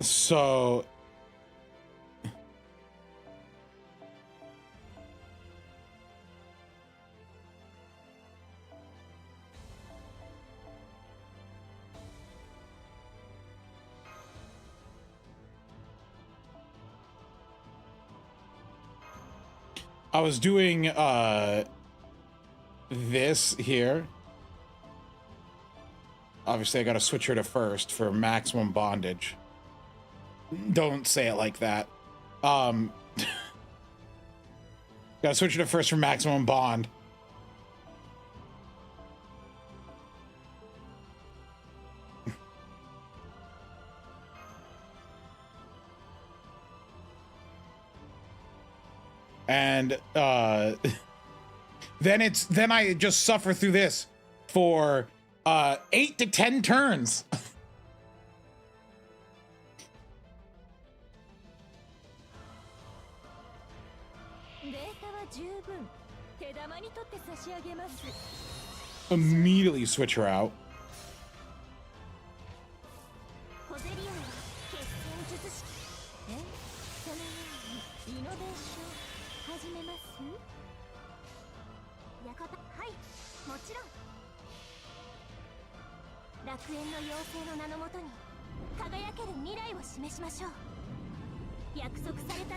Speaker 1: So I was doing this here. Obviously, I got to switch her to first for maximum bondage. Don't say it like that. Gotta switch her to first for maximum bond. And then I just suffer through this for 8 to 10 turns. Immediately switch her out.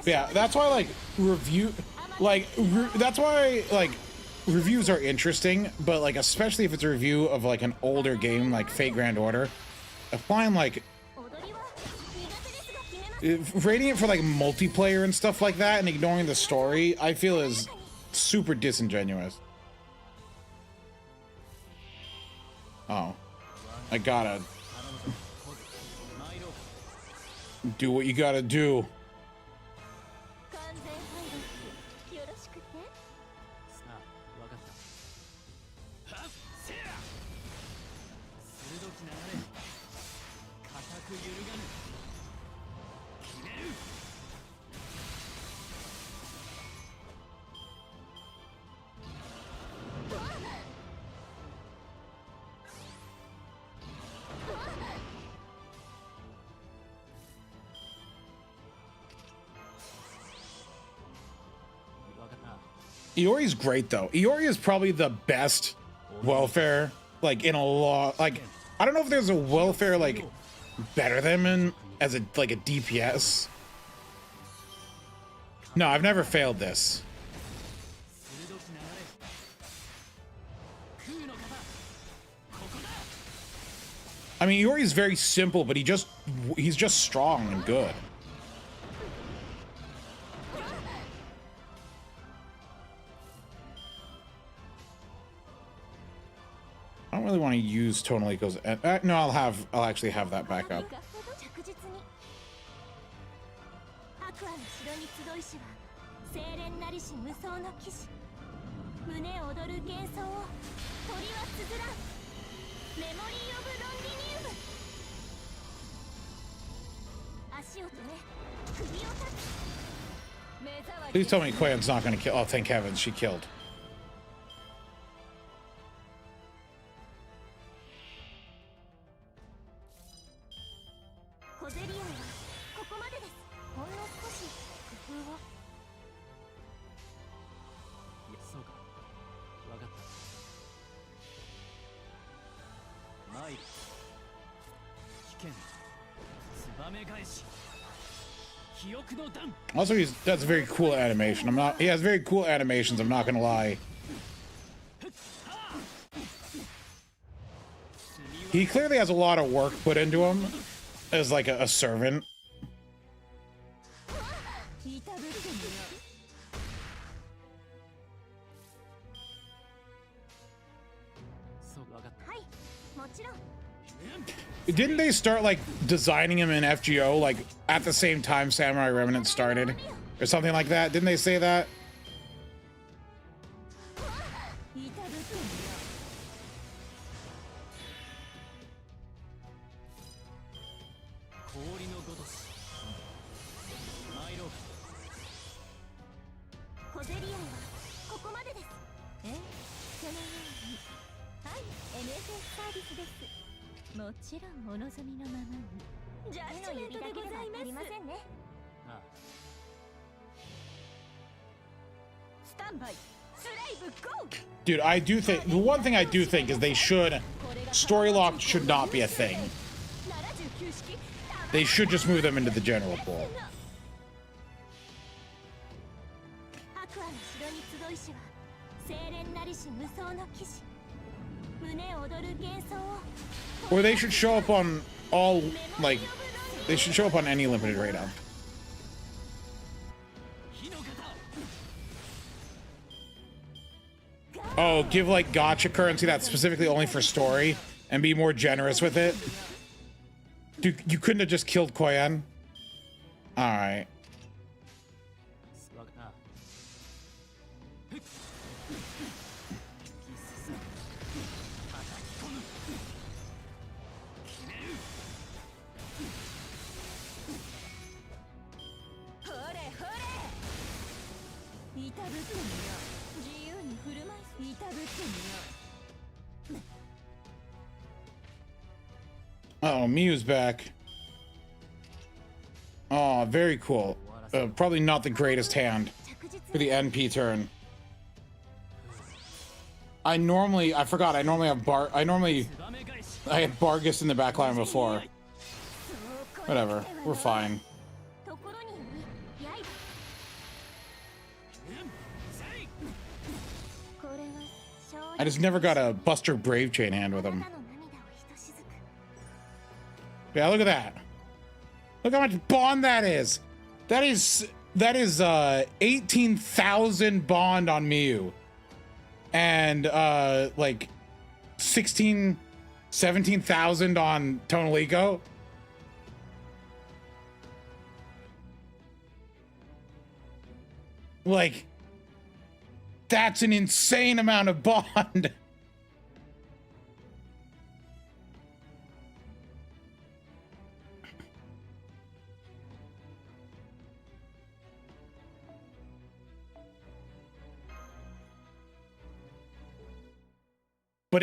Speaker 1: Yeah, that's why like that's why like reviews are interesting, but like especially if it's a review of like an older game like Fate Grand Order, I find like rating it for like multiplayer and stuff like that and ignoring the story, I feel is super disingenuous. Oh, I gotta do what you gotta do. Iori's great though. Iori is probably the best welfare, like in a lot. Like I don't know if there's a welfare like better than him as a like a DPS. No, I've never failed this. I mean, Iori's very simple, but he's just strong and good. I don't really want to use Tonaliko's. No, I'll actually have that back up. Please tell me Quayan's not going to kill. Oh, thank heavens, she killed. Also, that's a very cool animation. He has very cool animations, I'm not gonna lie. He clearly has a lot of work put into him as like a servant. Didn't they start like designing him in FGO like at the same time Samurai Remnant started or something like that? Didn't they say that? Dude, I do think the one thing I do think is story lock should not be a thing. They should just move them into the general pool. Or they should show up on all, like, they should show up on any limited raid up. Oh, give like gotcha currency that's specifically only for story and be more generous with it. Dude, you couldn't have just killed Koyan? Alright. Oh, Mew's back. Oh, very cool. Probably not the greatest hand for the NP turn. I had Bargus in the backline before. Whatever, we're fine. I just never got a Buster Brave Chain hand with him. Yeah, look at that. Look how much bond that is. That is 18,000 bond on Mew. And like 17,000 on Tonalico. Like, that's an insane amount of bond. But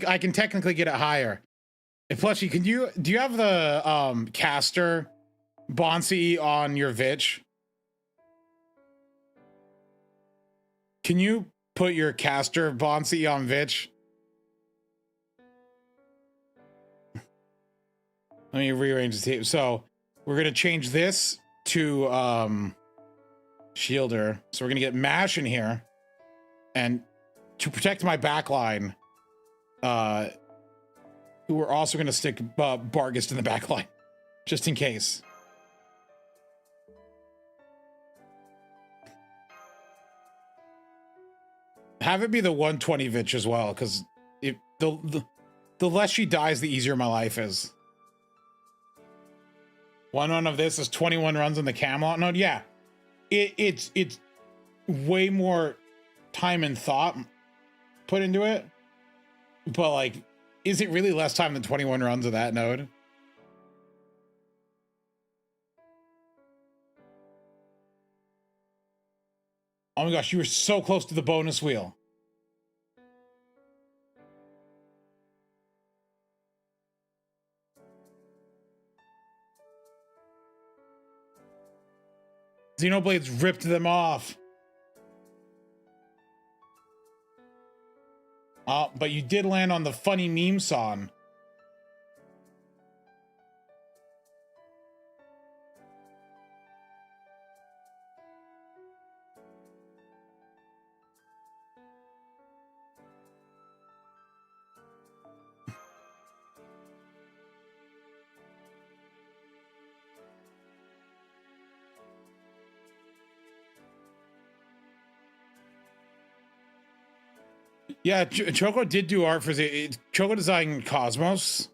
Speaker 1: I can technically get it higher. And plus, do you have the caster Bonsi on your Vitch? Can you put your caster Bonsi on Vitch? Let me rearrange the tape. So we're gonna change this to Shielder. So we're gonna get Mash in here, and to protect my backline, we're also gonna stick Bargist in the backline, just in case. Have it be the 120 Vitch as well, because the less she dies, the easier my life is. 1 run of this is 21 runs on the Camelot node. Yeah, it's way more time and thought put into it, but like, is it really less time than 21 runs of that node? Oh my gosh, you were so close to the bonus wheel. Xenoblades ripped them off. But you did land on the funny meme song. Yeah, Choco did do art for the Choco designed Cosmos.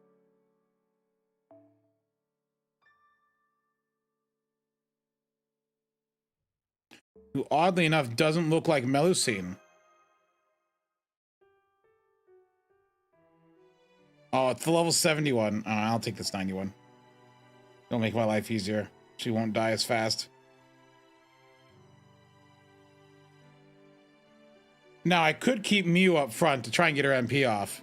Speaker 1: Who oddly enough doesn't look like Melusine. Oh, it's the level 71. I'll take this 91. It'll make my life easier. She won't die as fast. Now, I could keep Mew up front to try and get her MP off.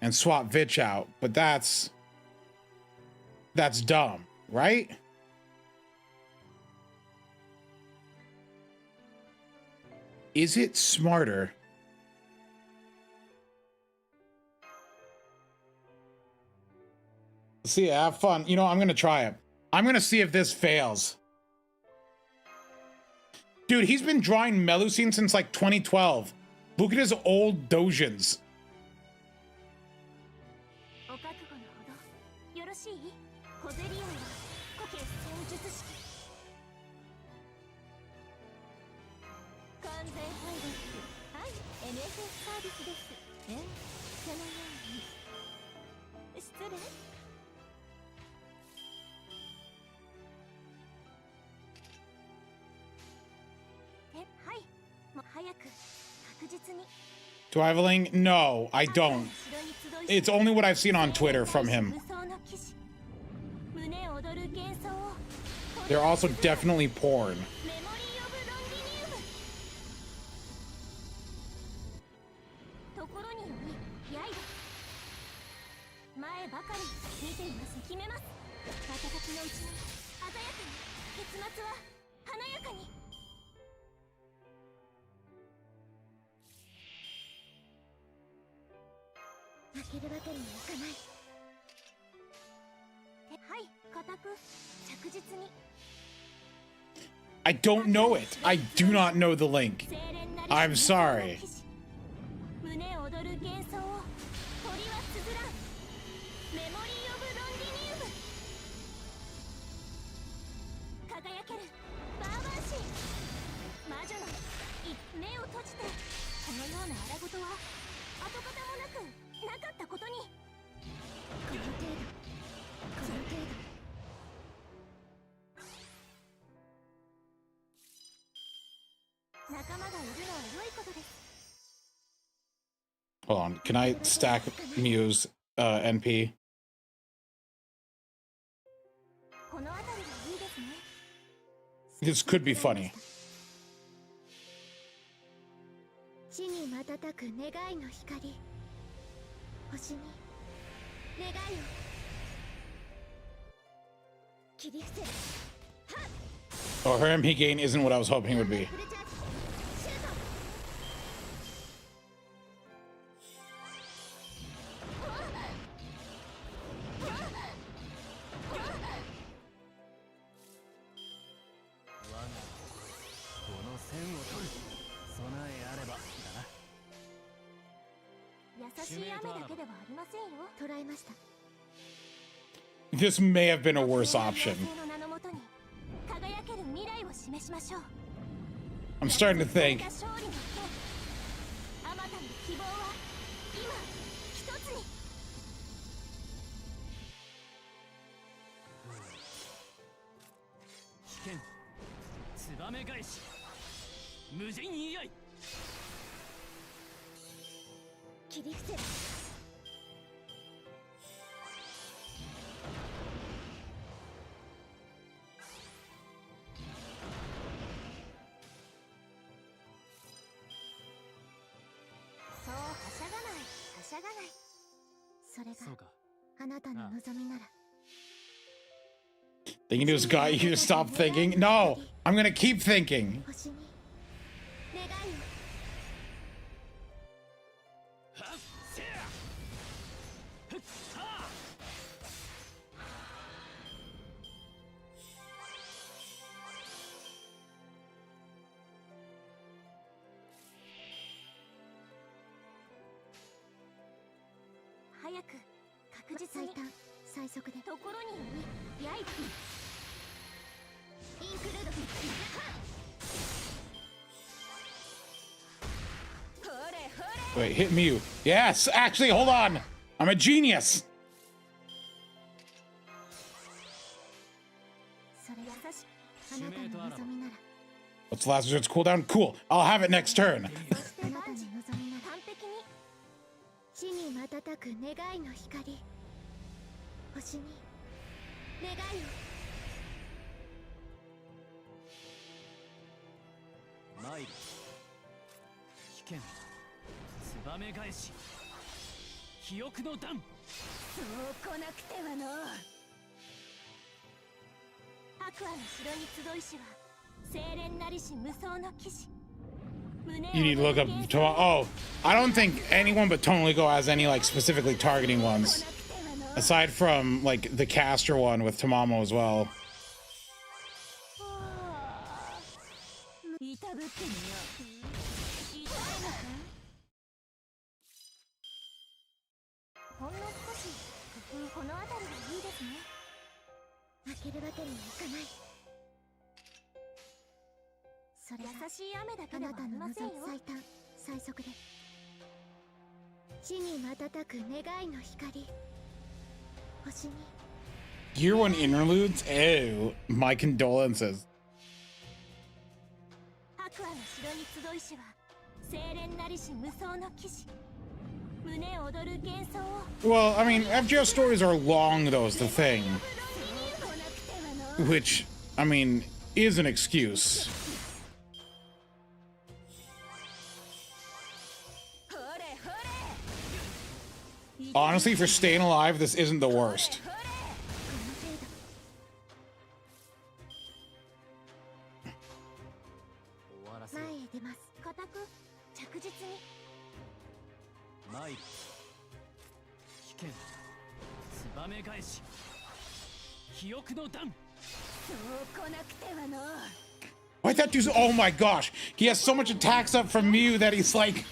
Speaker 1: And swap Vitch out, but that's dumb, right? Is it smarter? See, have fun. You know, I'm gonna try it. I'm gonna see if this fails. Dude, he's been drawing Melusine since like 2012. Look at his old dojins. Do I have a link? No, I don't. It's only what I've seen on Twitter from him. They're also definitely porn. I don't know it. I do not know the link. I'm sorry. Hold on, can I stack Mew's NP? This could be funny. Oh, her MP gain isn't what I was hoping it would be. This may have been a worse option. I'm starting to think. Thinking to got you to stop thinking? No, I'm gonna keep thinking. Wait, hit Mew. Yes, actually, hold on. I'm a genius. What's the last resort's cooldown? Cool. I'll have it next turn. You need to look up oh, I don't think anyone but Toneligo has any like specifically targeting ones. Aside from like the caster one with Tamamo as well. Year 1 interludes? Ew. My condolences. Well, I mean, FGO stories are long, though, is the thing. Which, I mean, is an excuse. Honestly, for staying alive, this isn't the worst. Why'd that do so? Oh my gosh, he has so much attacks up from Mew that he's like...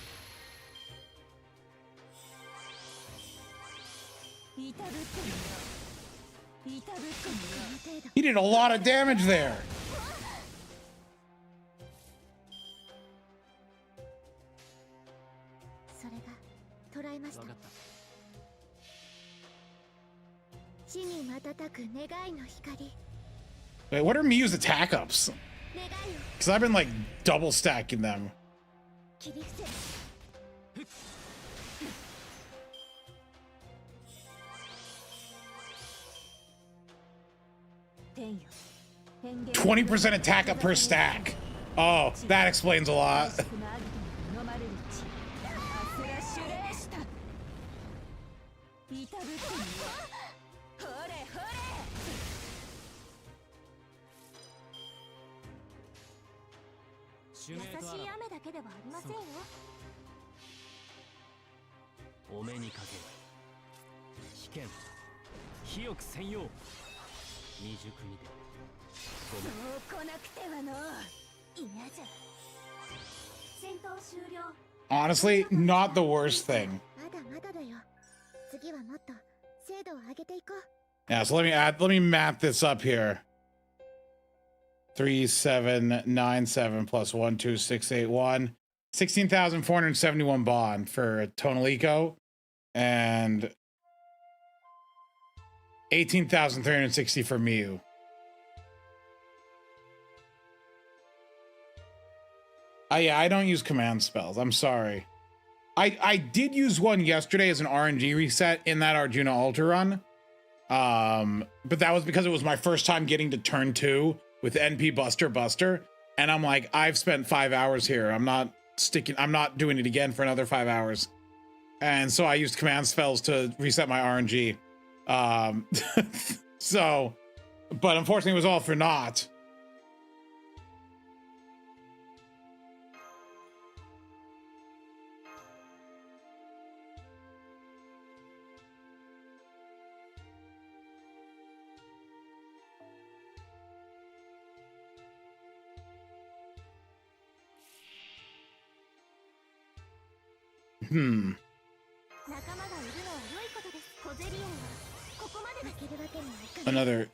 Speaker 1: He did a lot of damage there. Wait, what are Mew's attack ups? Because I've been like double stacking them. 20% attack up per stack. Oh, that explains a lot. Honestly, not the worst thing. Yeah, so let me map this up here. 3797 plus 12681. 16,471 bond for tonal eco and 18,360 for Miu. Yeah, I don't use command spells. I'm sorry. I did use one yesterday as an RNG reset in that Arjuna Ultra run. But that was because it was my first time getting to turn 2 with NP Buster. And I'm like, I've spent 5 hours here. I'm not doing it again for another 5 hours. And so I used command spells to reset my RNG. So, but unfortunately it was all for naught. Another.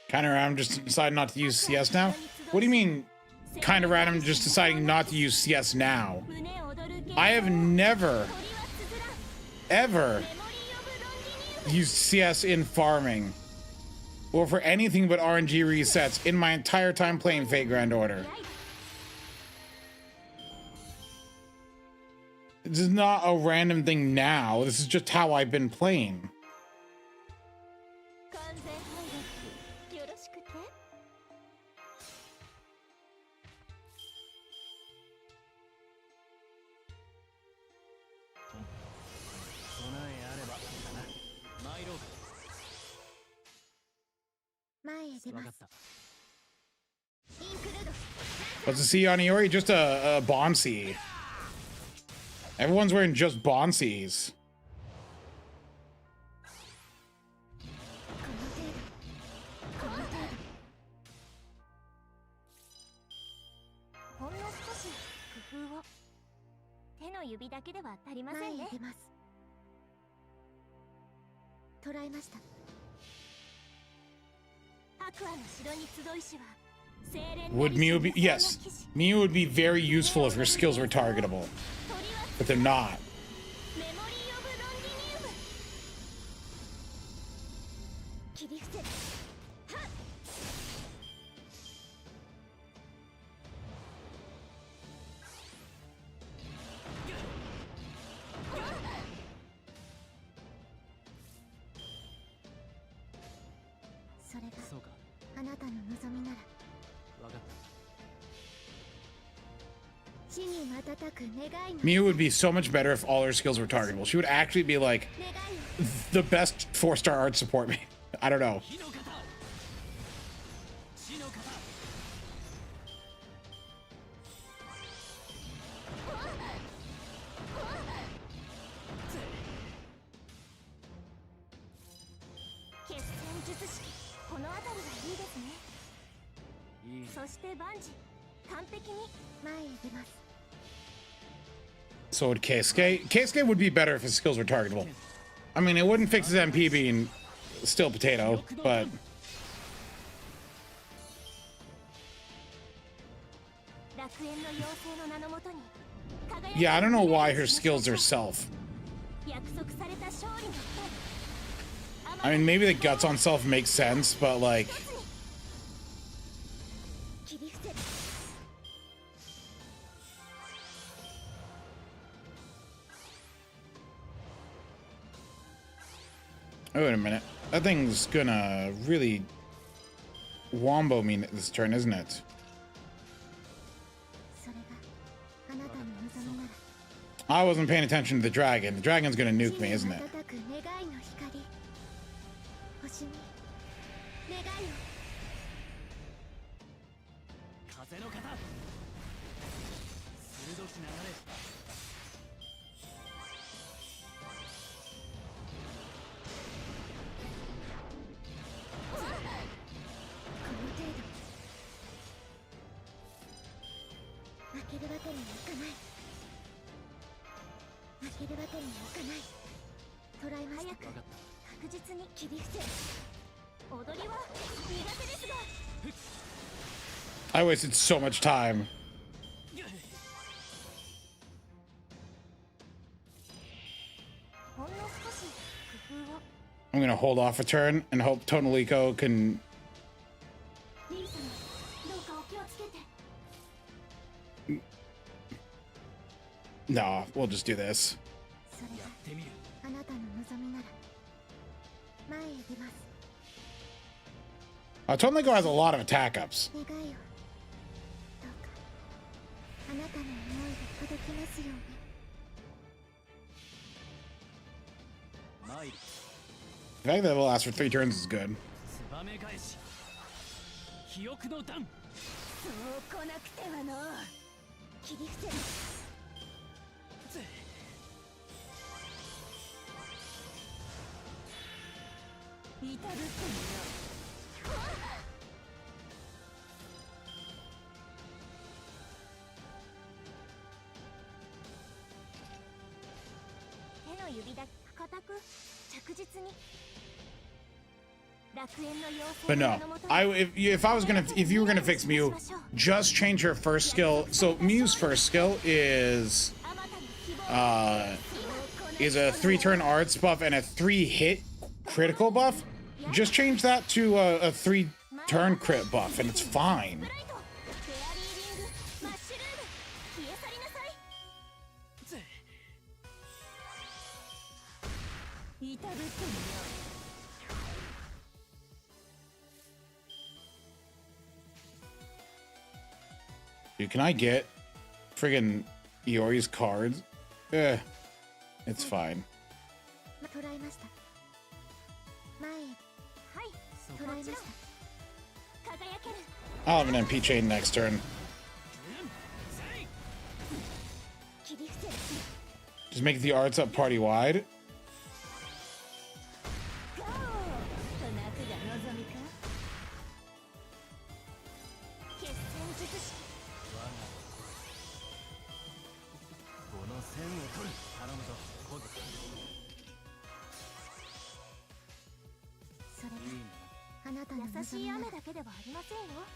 Speaker 1: Kind of random, just deciding not to use CS now? What do you mean, kind of random, just deciding not to use CS now? I have never, ever used CS in farming or for anything but RNG resets in my entire time playing Fate Grand Order. This is not a random thing now. This is just how I've been playing. What's a C on Iori? Just a Bonsi. Everyone's wearing just Bonsis. Would Miu be? Yes, Miu would be very useful if her skills were targetable, but they're not. Miu would be so much better if all her skills were targetable. She would actually be like the best 4-star art support main. I don't know. So would Keisuke. Keisuke would be better if his skills were targetable. I mean, it wouldn't fix his MP being still potato, but... yeah, I don't know why her skills are self. I mean, maybe the guts on self makes sense, but like... Oh, wait a minute. That thing's gonna really wombo me this turn, isn't it? I wasn't paying attention to the dragon. The dragon's gonna nuke me, isn't it? I wasted so much time. I'm gonna hold off a turn and hope Tonalico can. No, we'll just do this. Tonalico has a lot of attack ups. The fact that it'll last for 3 turns is good. But no, if you were gonna fix Mew, just change her first skill. So Mew's first skill is a 3-turn arts buff and a 3-hit critical buff. Just change that to a 3-turn crit buff, and it's fine. Dude, can I get friggin' Iori's cards? It's fine. I'll have an MP chain next turn. Just make the arts up party wide.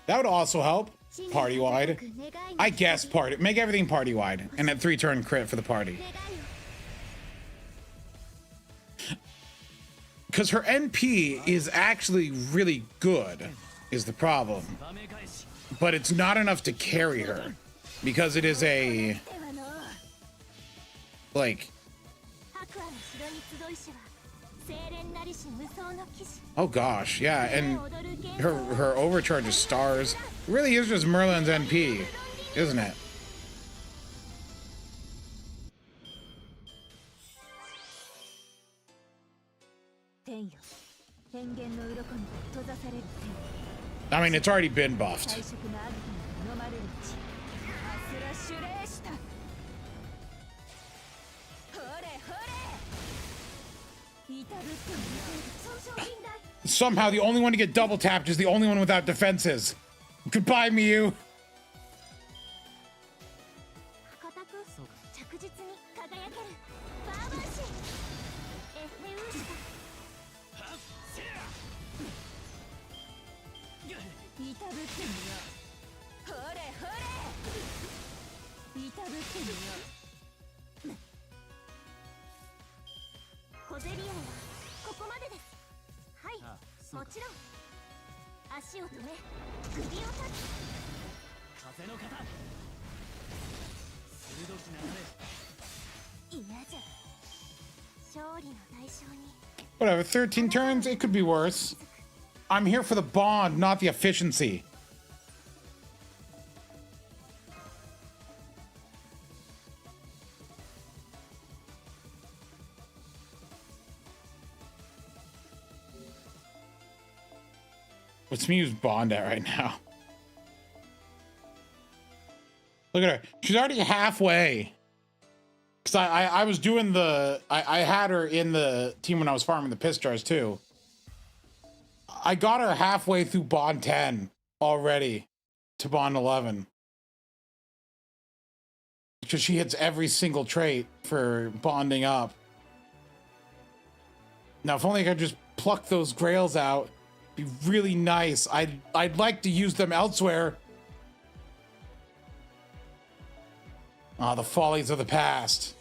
Speaker 1: That would also help party wide. I guess party. Make everything party wide and a 3-turn crit for the party. Because her NP is actually really good, is the problem. But it's not enough to carry her. Because it is a... like... oh gosh, yeah, and her overcharge is stars. It really is just Merlin's NP, isn't it? I mean, it's already been buffed. Somehow the only one to get double tapped is the only one without defenses. Goodbye, Mew. Whatever, 13 turns, it could be worse. I'm here for the bond, not the efficiency. What's Mew's bond at right now? Look at her. She's already halfway. Because I was doing the... I had her in the team when I was farming the piss jars, too. I got her halfway through bond 10 already to bond 11. Because she hits every single trait for bonding up. Now, if only I could just pluck those grails out, be really nice. I'd like to use them elsewhere. Ah, the follies of the past.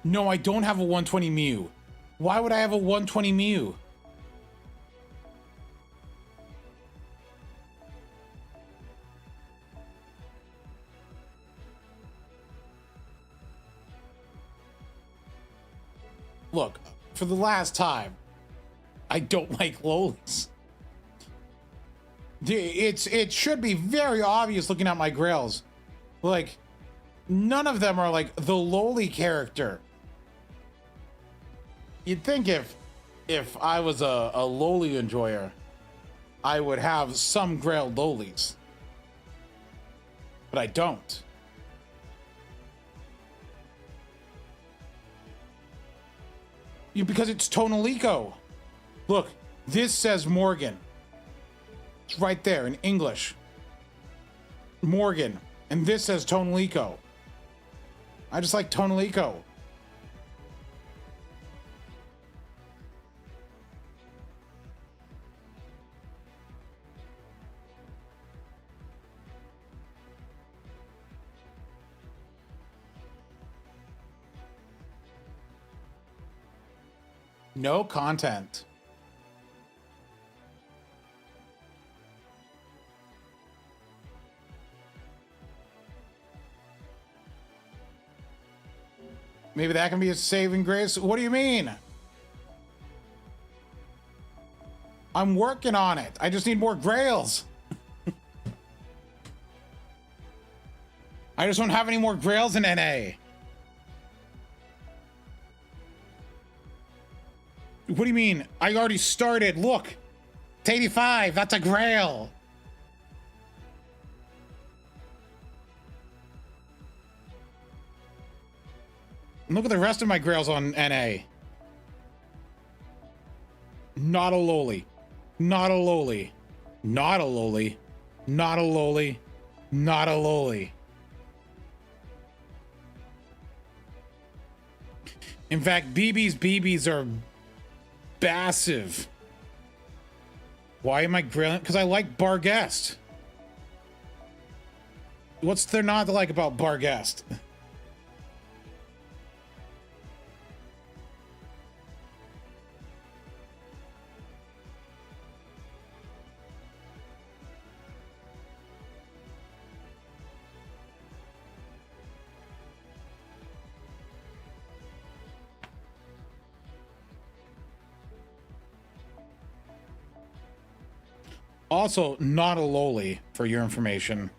Speaker 1: No, I don't have a 120 Mew. Why would I have a 120 Mew? Look, for the last time, I don't like lowlies. It should be very obvious looking at my grails. Like, none of them are like the lowly character. You'd think if I was a lowly enjoyer, I would have some grail lowlies. But I don't. Because it's Tonalico. Look, this says Morgan. It's right there in English. Morgan. And this says Tonalico. I just like Tonalico. No content. Maybe that can be a saving grace. What do you mean? I'm working on it. I just need more grails. I just don't have any more grails in NA. What do you mean? I already started. Look. It's 85. That's a grail. Look at the rest of my grails on NA. Not a lowly. Not a lowly. Not a lowly. Not a lowly. Not a lowly. In fact, BBs are massive. Why am I grailing? Because I like Barghest. What's there not to like about Barghest? Also, not a lowly, for your information.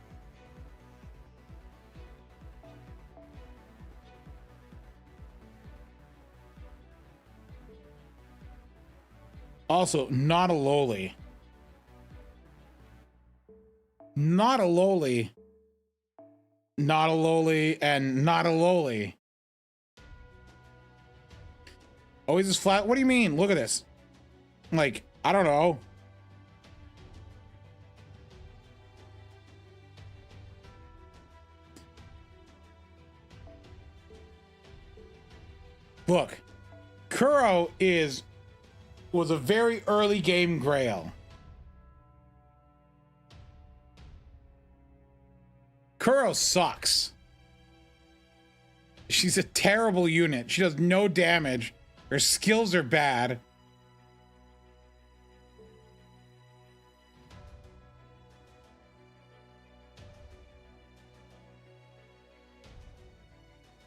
Speaker 1: Also, not a lowly. Not a lowly. Not a lowly, and not a lowly. Always is flat? What do you mean? Look at this. Like, I don't know. Look, Kuro was a very early game grail. Kuro sucks. She's a terrible unit. She does no damage. Her skills are bad.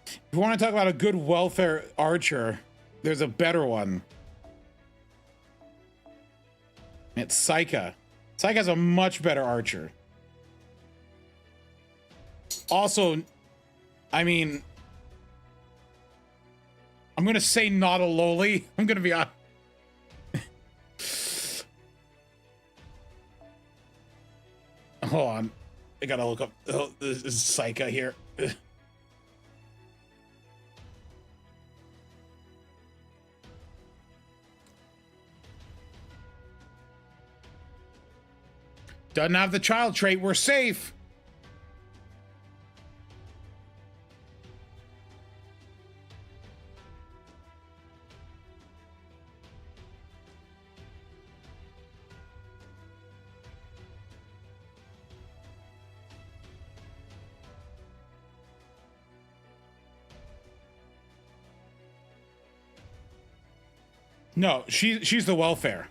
Speaker 1: If you want to talk about a good welfare archer, there's a better one. It's Saika. Saika's a much better archer. Also, I mean, I'm gonna say not a loli. I'm gonna be honest. Hold on, I gotta look up. Oh, this is Psycha here. Doesn't have the child trait. We're safe. No, she's the welfare.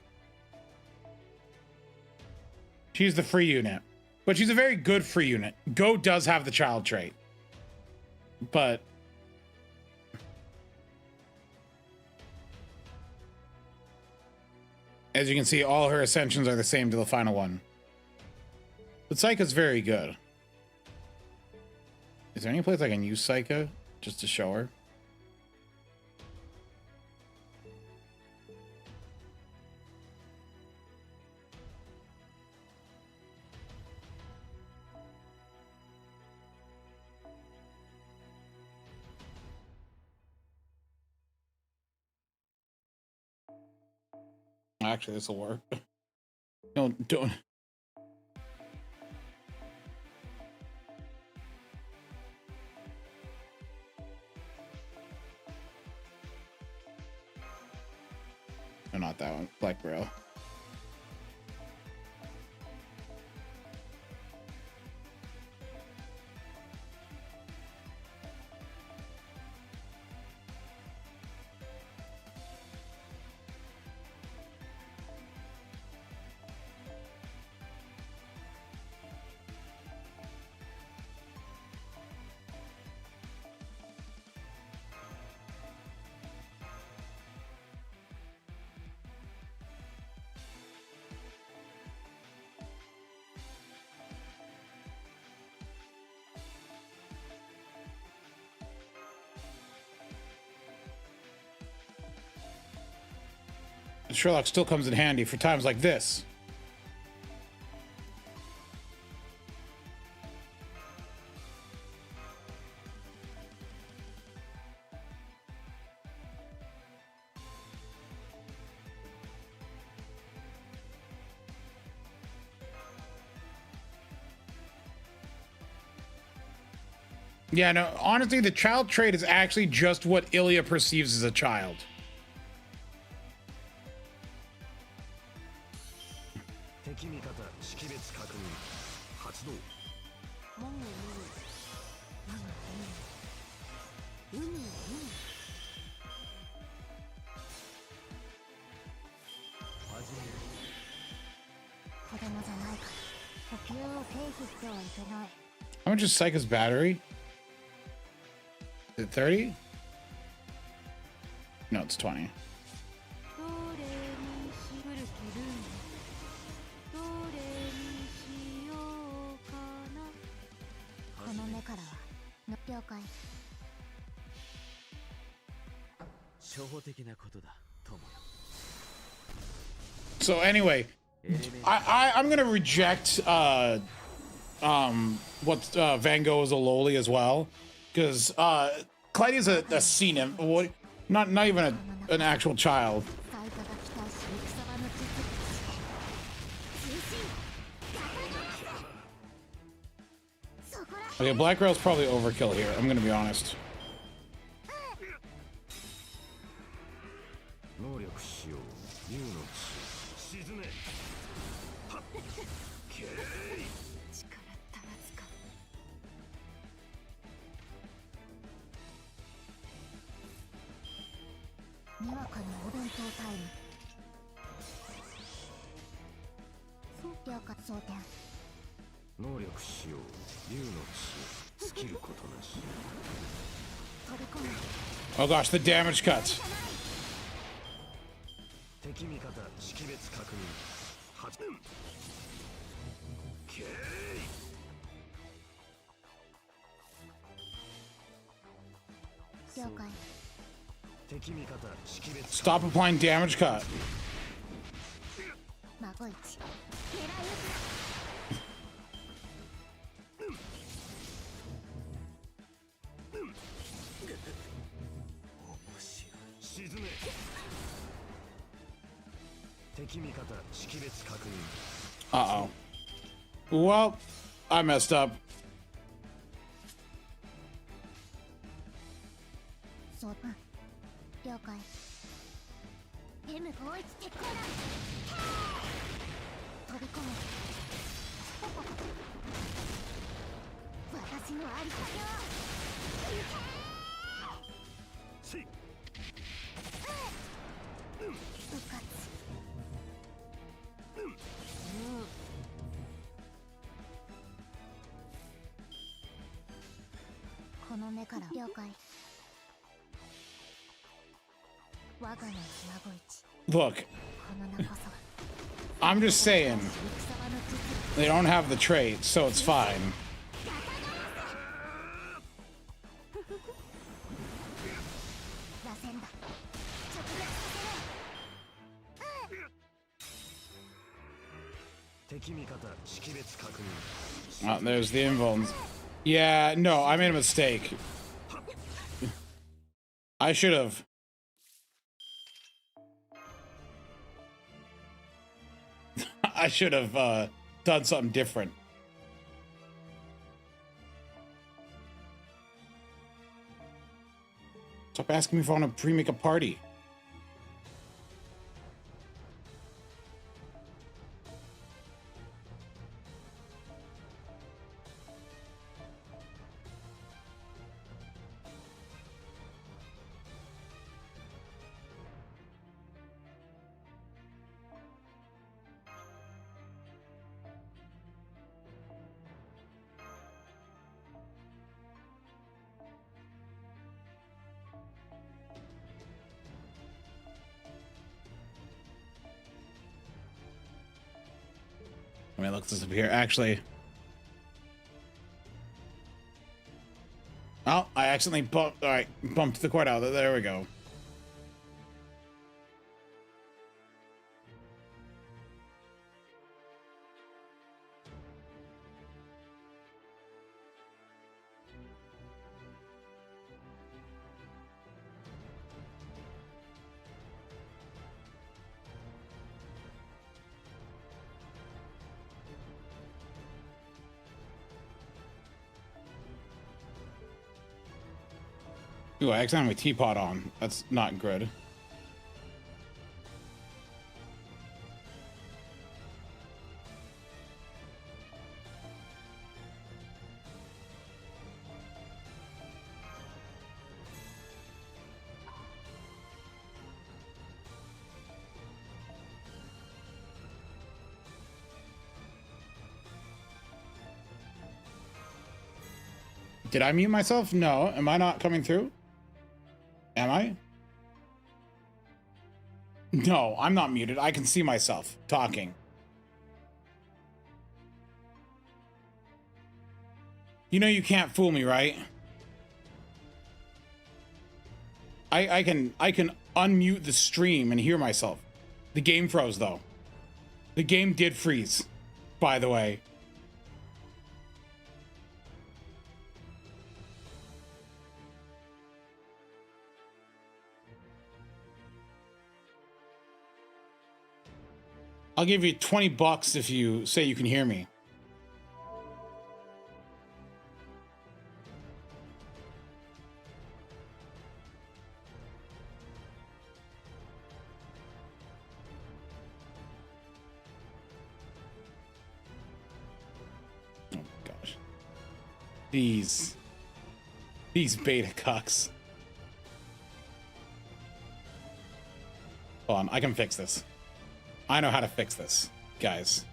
Speaker 1: She's the free unit. But she's a very good free unit. Go does have the child trait. But as you can see, all her ascensions are the same to the final one. But Psycha's very good. Is there any place I can use Psycha just to show her? Actually, this will work. No, don't. No, not that one. Black Bro. Sherlock still comes in handy for times like this. Yeah, no, honestly, the child trait is actually just what Ilya perceives as a child. How much is Psycha's battery? Is it 30? No, it's 20. So anyway, I'm gonna reject what Van Gogh is a loli as well, because Clyde's a sea nymph, not even an actual child. Okay, Black Girl's probably overkill here. I'm gonna be honest. Oh gosh, the damage cuts. Stop applying damage cut. Uh-oh. Well, I messed up. Look, I'm just saying, they don't have the trait, so it's fine. Oh, there's the invulns. Yeah, no, I made a mistake. I should have. I should have done something different. Stop asking me if I want to pre-make a party. Let me look this up here. Actually, oh, I accidentally bumped. All right, bumped the cord out. There we go. Ooh, I accidentally have my teapot on. That's not good. Did I mute myself? No. Am I not coming through? Am I? No, I'm not muted. I can see myself talking. You know you can't fool me, right? I can unmute the stream and hear myself. The game froze though. The game did freeze, by the way. I'll give you $20 if you say you can hear me. Oh gosh. These beta cucks. Hold on, I can fix this. I know how to fix this, guys.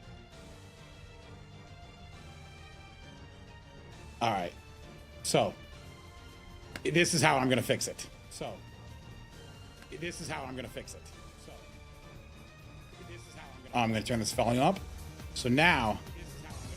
Speaker 1: All right. So, this is how I'm going to fix it. I'm going to turn this volume up. So now,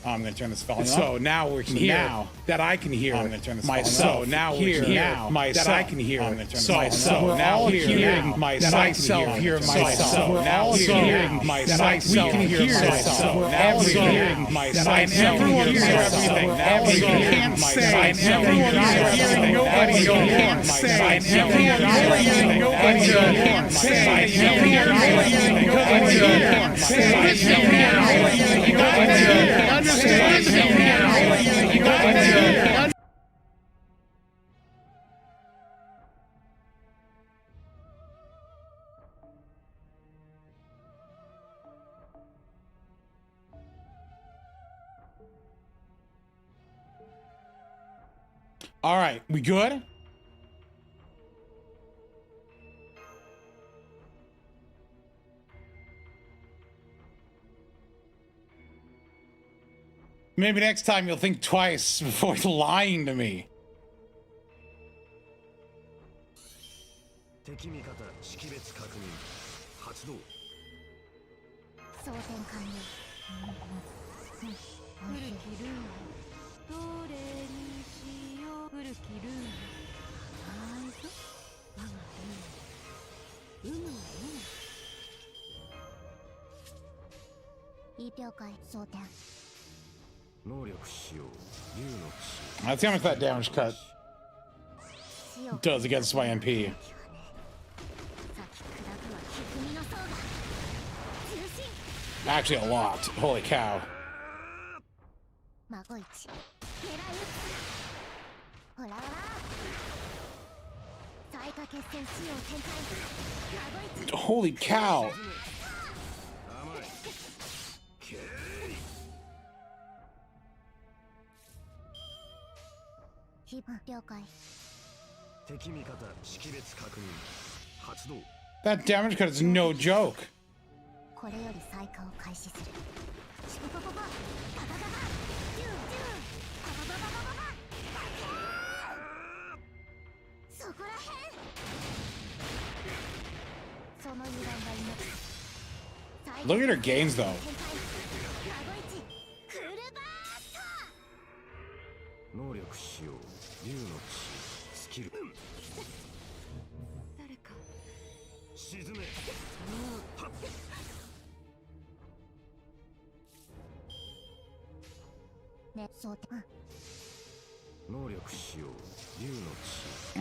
Speaker 1: I'm gonna turn this volume up. So now we're here. Now that I can hear I'm gonna turn this myself. So now we're here. Myself. That I can hear. I'm gonna turn this myself. We're now hearing myself. Hear myself. We're all hearing myself. We can hear myself. We're all hearing myself. Everyone hears everything. Everyone can't say. Everyone is hearing. Nobody can't say. Everyone is hearing. Nobody can't say. Everyone is hearing. Nobody can't say. All right, we good? Maybe next time you'll think twice before lying to me. Let's see how much that damage cut does against my MP. Actually, a lot. Holy cow. Holy cow. That damage cut is no joke. Look at her gains though.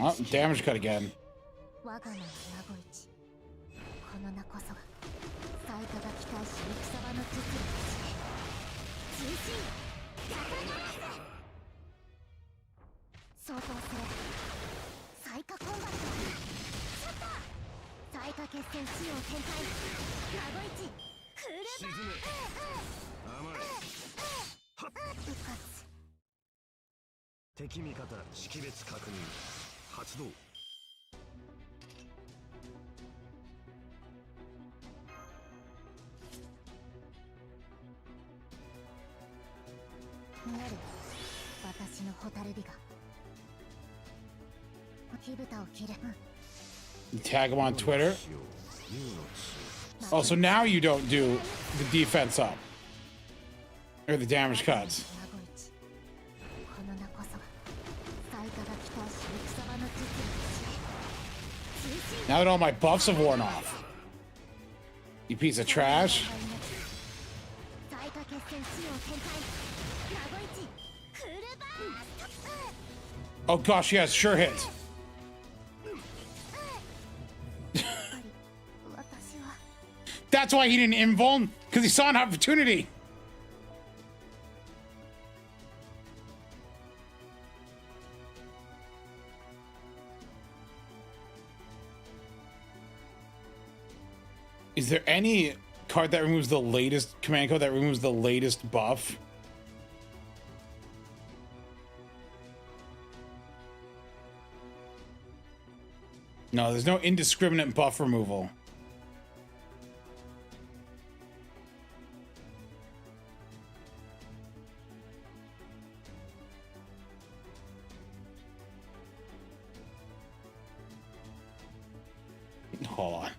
Speaker 1: Oh, damage cut again. You tag him on Twitter. Oh, so now you don't do the defense up or the damage cuts. Now that all my buffs have worn off. You piece of trash. Oh gosh, yes, sure hit. That's why he didn't invuln, because he saw an opportunity. Is there any card that removes the latest command code that removes the latest buff? No, there's no indiscriminate buff removal. Hold on.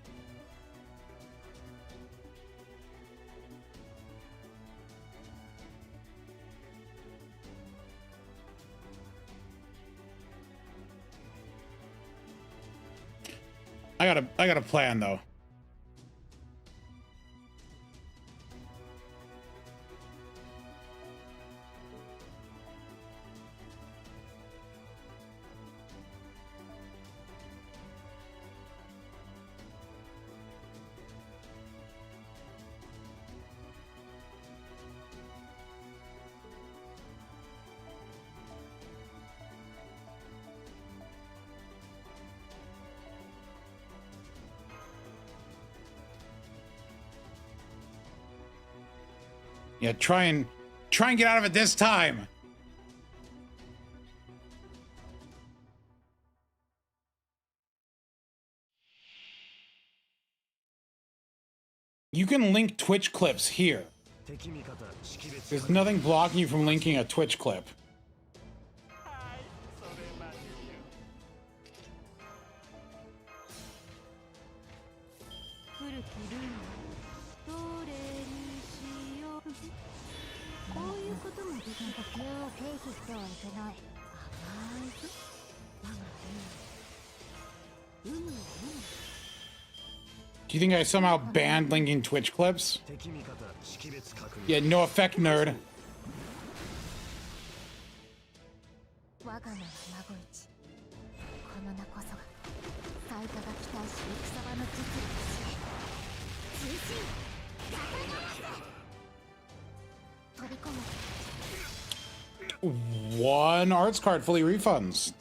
Speaker 1: I got a plan though. Yeah, try and get out of it this time. You can link Twitch clips here. There's nothing blocking you from linking a Twitch clip. Do you think I somehow banned linking Twitch clips? Yeah, no effect, nerd. One arts card fully refunds.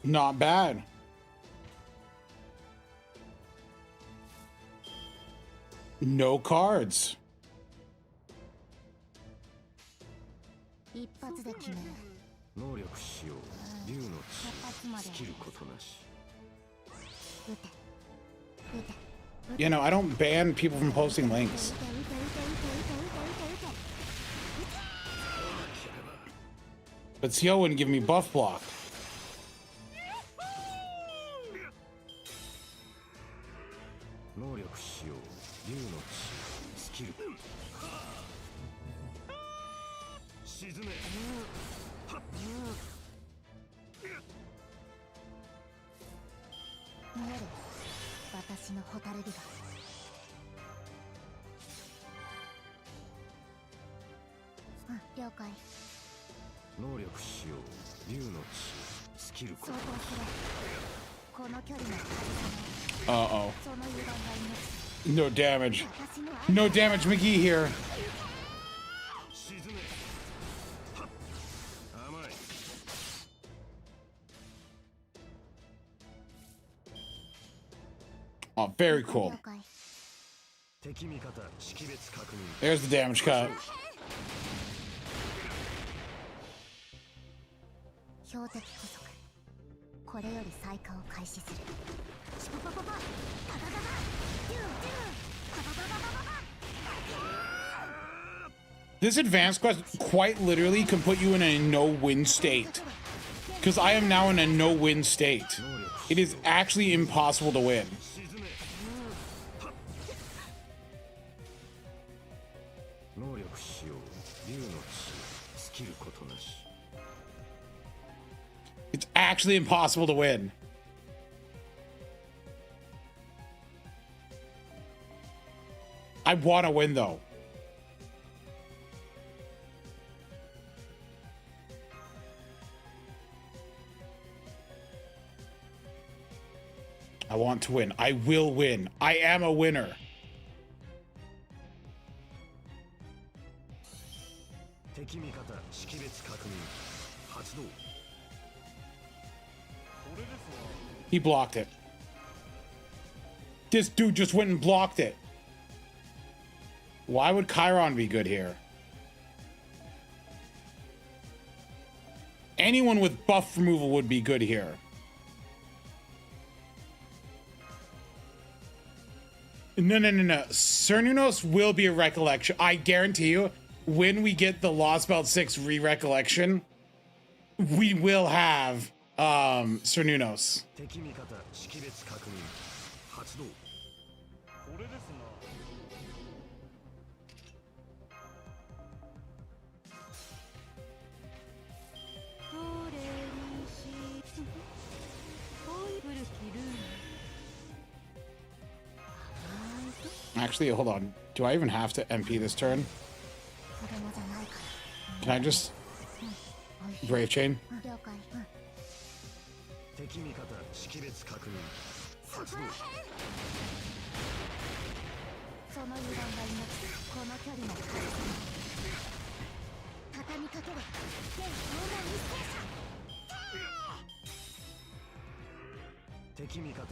Speaker 1: Not bad. No cards. You know, I don't ban people from posting links. But CO wouldn't give me buff block. Uh-oh. No damage. No damage, McGee here. Oh, very cool. There's the damage cut. This advanced quest quite literally can put you in a no-win state. Because I am now in a no-win state. It is actually impossible to win. It's actually impossible to win. I want to win, though. I want to win. I will win. I am a winner. He blocked it. This dude just went and blocked it. Why would Chiron be good here? Anyone with buff removal would be good here. No. Cernunos will be a recollection. I guarantee you, when we get the Lost Belt 6 re-recollection, we will have Cernunos. Actually, hold on. Do I even have to MP this turn? Can I just Brave Chain?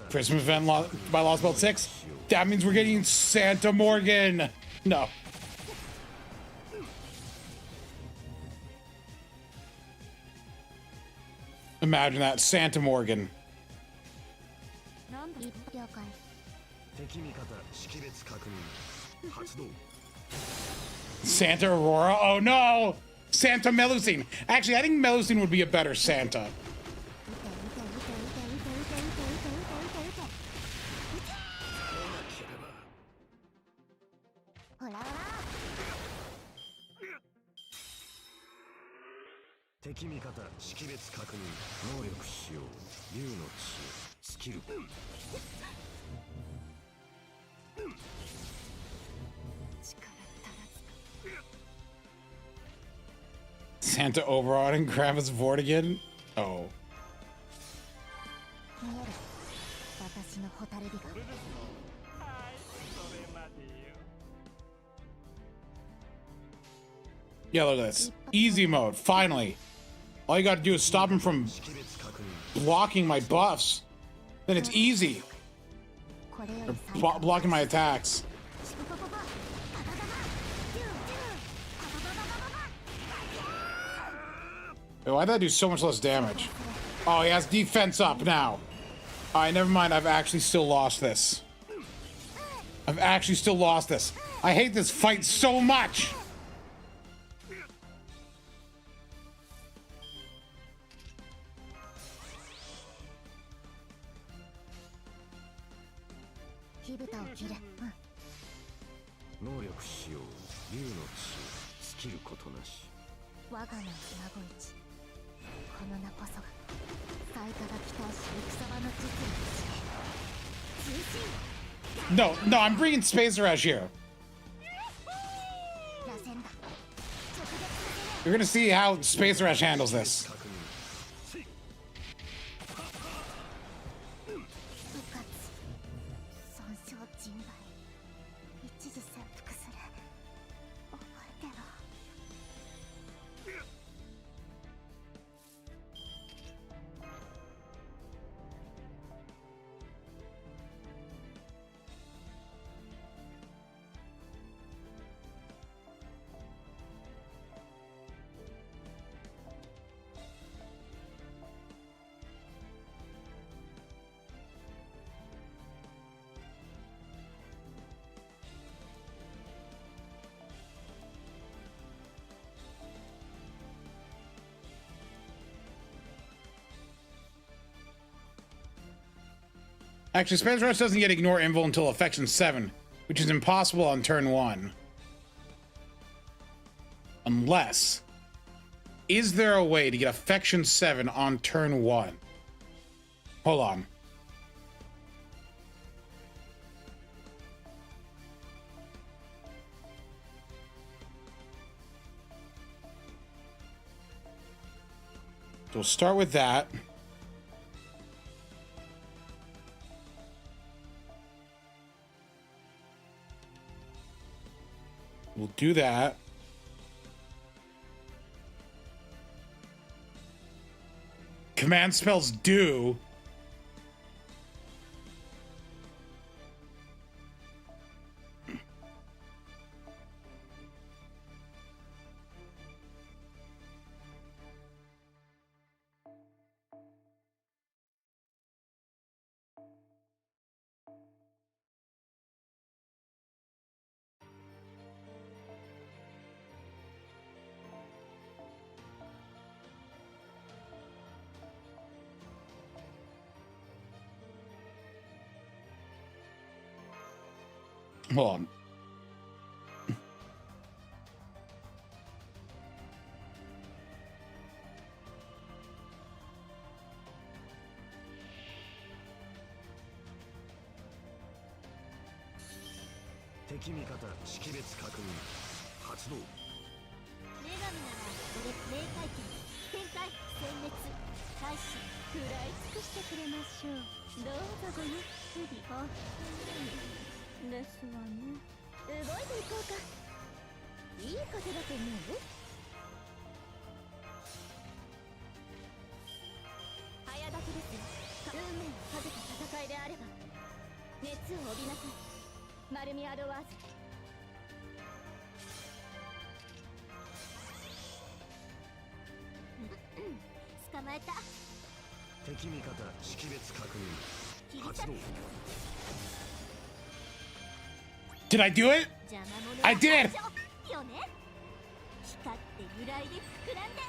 Speaker 1: Christmas event by Lost Belt 6? That means we're getting Santa Morgan. No. Imagine that, Santa Morgan. Santa Aurora? Oh no! Santa Melusine. Actually, I think Melusine would be a better Santa. Santa Overrod and Kravis Vortigern? Oh. Yeah, look at this. Easy mode, finally. All you gotta do is stop him from blocking my buffs. Then it's easy. Or blocking my attacks. Wait, why'd that do so much less damage? Oh, he has defense up now. Alright, never mind. I've actually still lost this. I've actually still lost this. I hate this fight so much. No, I'm bringing Spacer Ash here. You're gonna see how Spacer Ash handles this. Actually, Spacer Rush doesn't get Ignore Invul until Affection 7, which is impossible on turn 1. Unless... Is there a way to get Affection 7 on turn 1? Hold on. So we'll start with that. We'll do that. Command spells do. Hold on.
Speaker 3: 敵味方識別確認発動。
Speaker 4: 女神なら俺冥界圏展開殲滅開始食らい尽くしてくれましょう。どうぞごゆっくり。あ、ですわね。動いていこうか。いい風だと思うよ。早立てですよ。運命をかけた戦いであれば熱を帯びなさい。マルミアドワーズ。捕まえた。
Speaker 3: 敵味方識別確認発動。
Speaker 1: Did I do it?
Speaker 4: 邪魔者
Speaker 1: I did!
Speaker 4: よね。光って揺らいで膨らんで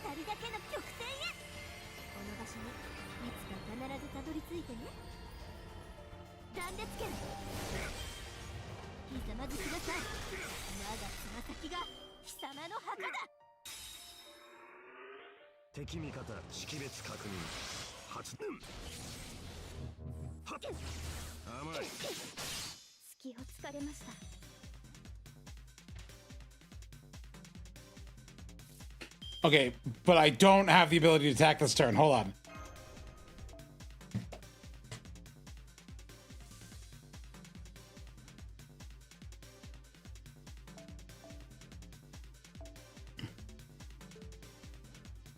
Speaker 4: 二人だけの曲線へ。この場所にいつか必ずたどり着いてね。断裂剣ひざまずきなさい。我がつま先が貴様の墓だ。
Speaker 3: 敵味方識別確認発動。はっ甘い。
Speaker 4: 隙を突かれました。
Speaker 1: Okay, but I don't have the ability to attack this turn. Hold on.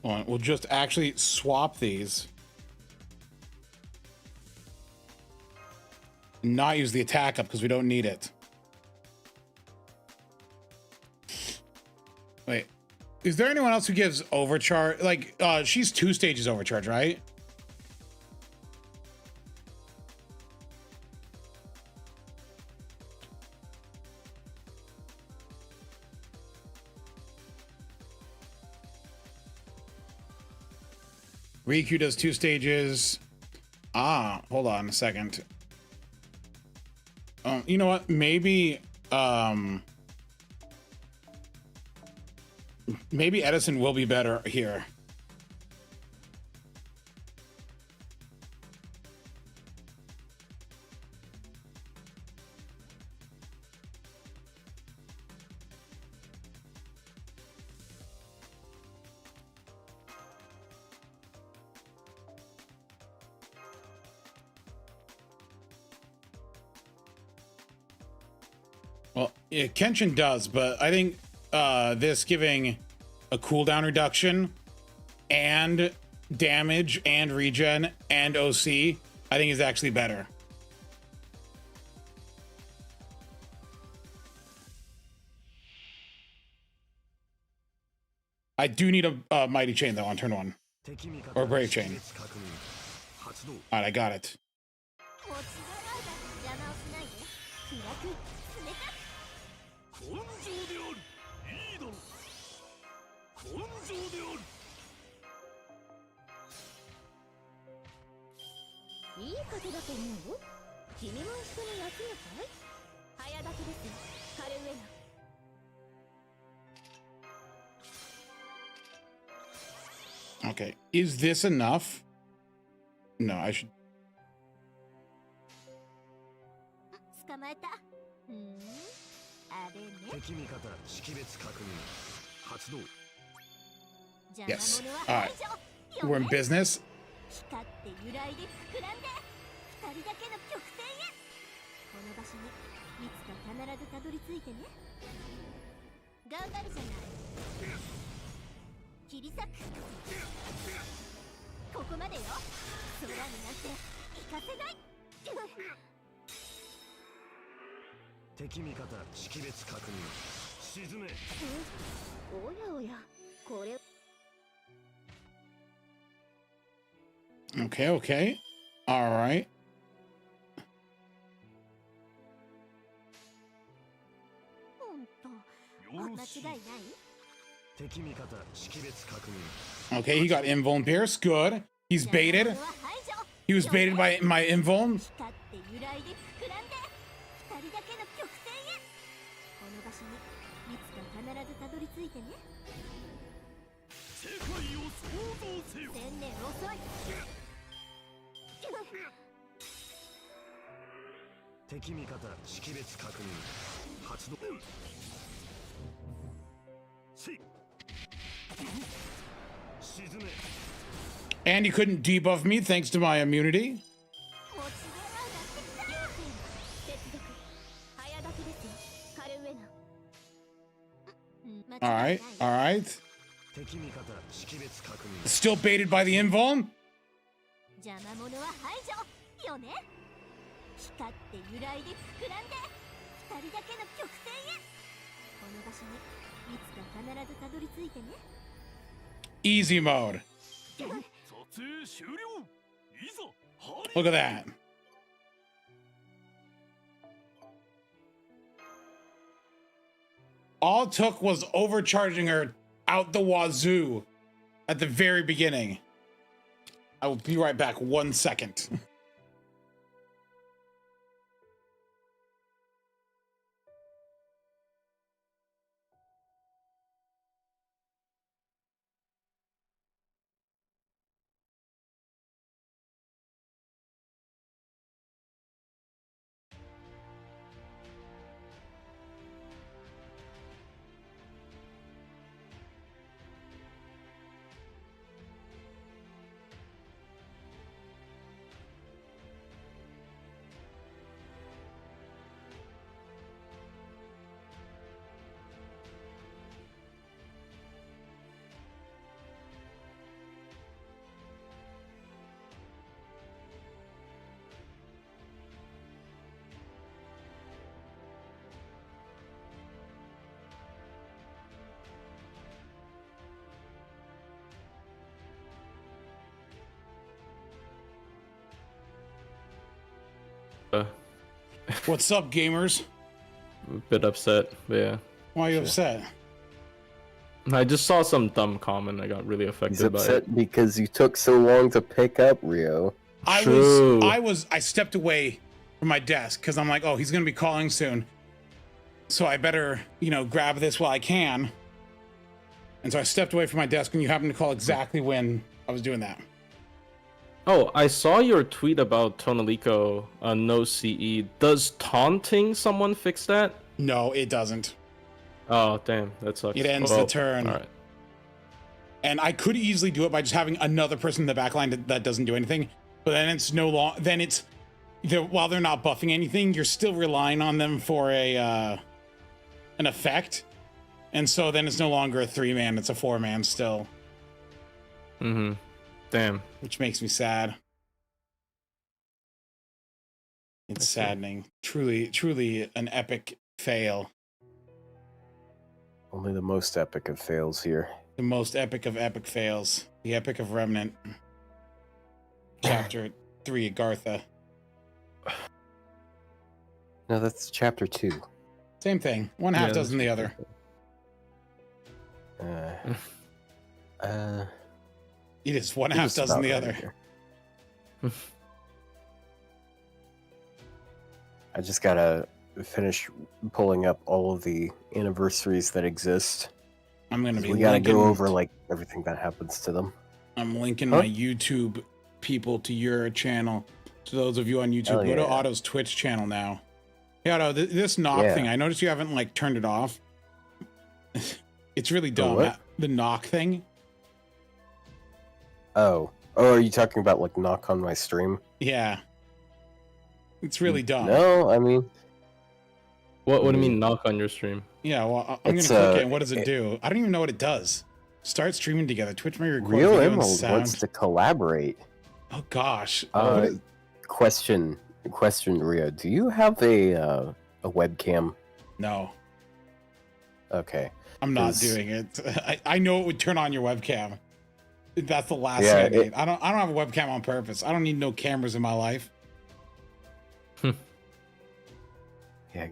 Speaker 1: Hold on, we'll just actually swap these. Not use the attack up because we don't need it. Wait. Is there anyone else who gives overcharge? Like, she's 2 stages overcharge, right? Riku does 2 stages. Ah, hold on a second. You know what? Maybe Edison will be better here. Well, yeah, Kenshin does, but I think this giving a cooldown reduction and damage and regen and OC, I think is actually better. I do need a mighty chain though on turn 1. Or brave chain. Alright, I got it. Okay, is this enough? No, I should. Yes. All right. We're in business. Okay, okay. All right. Okay, he got invuln and pierce. Good. He's baited. He was baited by my invuln.
Speaker 3: 敵味方識別確認発動し沈め
Speaker 1: And you couldn't debuff me thanks to my immunity.
Speaker 4: モチベが上がってきた。接続早書きですよカルウェナ。間違い
Speaker 1: All
Speaker 4: ない
Speaker 1: right, all right.
Speaker 3: 敵味方識別確認
Speaker 1: Still baited by the invuln?
Speaker 4: 邪魔者は排除よね。光って揺らいで膨らんで二人だけの曲線へ。この場所にいつか必ずたどり着いてね。
Speaker 1: Easy mode.
Speaker 3: 撮影終了いざ
Speaker 1: Look at that. All it took was overcharging her out the wazoo at the very beginning. I will be right back 1 second. What's up, gamers?
Speaker 5: A bit upset, but yeah.
Speaker 1: Why are you upset?
Speaker 5: I just saw some dumb comment. I got really affected
Speaker 6: He's
Speaker 5: by it.
Speaker 6: upset because you took so long to pick up Rio.
Speaker 1: I stepped away from my desk because I'm like, oh, he's gonna be calling soon, so I better, grab this while I can. And so I stepped away from my desk, and you happened to call exactly when I was doing that.
Speaker 5: Oh, I saw your tweet about Tonalico no CE. Does taunting someone fix that?
Speaker 1: No, it doesn't.
Speaker 5: Oh, damn, that sucks.
Speaker 1: It ends the turn.
Speaker 5: All right.
Speaker 1: And I could easily do it by just having another person in the back line that doesn't do anything. But then it's while they're not buffing anything, you're still relying on them for an effect. And so then it's no longer a 3-man, it's a 4-man still.
Speaker 5: Mm-hmm. Damn.
Speaker 1: Which makes me sad. It's saddening. Truly an epic fail.
Speaker 6: Only the most epic of fails here.
Speaker 1: The most epic of epic fails. The Epic of Remnant. Chapter 3, Agartha.
Speaker 6: No, that's chapter 2.
Speaker 1: Same thing. One half dozen the other. It is one half dozen the other.
Speaker 6: I just gotta finish pulling up all of the anniversaries that exist.
Speaker 1: I'm gonna be.
Speaker 6: We gotta go over like everything that happens to them.
Speaker 1: I'm linking my YouTube people to your channel. To those of you on YouTube, go to Otto's Twitch channel now. Hey Otto, this knock thing. I noticed you haven't like turned it off. It's really dumb. The knock thing.
Speaker 6: Oh, are you talking about like knock on my stream?
Speaker 1: Yeah. It's really dumb.
Speaker 6: No, I mean,
Speaker 5: what do you mean knock on your stream?
Speaker 1: Yeah, well, I'm gonna click it. And what does it do? I don't even know what it does. Start streaming together. Twitch may record
Speaker 6: Real
Speaker 1: video
Speaker 6: Emerald
Speaker 1: and sound.
Speaker 6: wants to collaborate.
Speaker 1: Oh gosh.
Speaker 6: Question, Rio. Do you have a webcam?
Speaker 1: No.
Speaker 6: Okay.
Speaker 1: I'm not doing it. I know it would turn on your webcam. That's the last thing I need. I don't have a webcam on purpose. I don't need no cameras in my life.
Speaker 6: Yeah,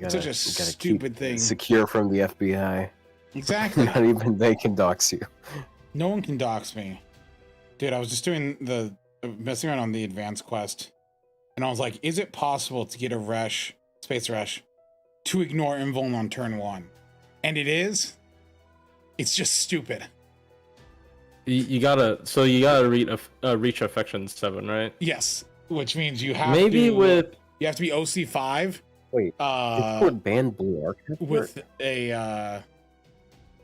Speaker 6: I
Speaker 1: such a stupid thing.
Speaker 6: Secure from the FBI.
Speaker 1: Exactly.
Speaker 6: Not even they can dox you.
Speaker 1: No one can dox me. Dude, I was just doing messing around on the advanced quest. And I was like, is it possible to get a space rush, to ignore invuln on turn 1? And it is. It's just stupid.
Speaker 5: You gotta reach affection 7, right?
Speaker 1: Yes, which means you have
Speaker 5: maybe
Speaker 1: to... You have to be OC5.
Speaker 6: Wait, Discord banned Blue Architect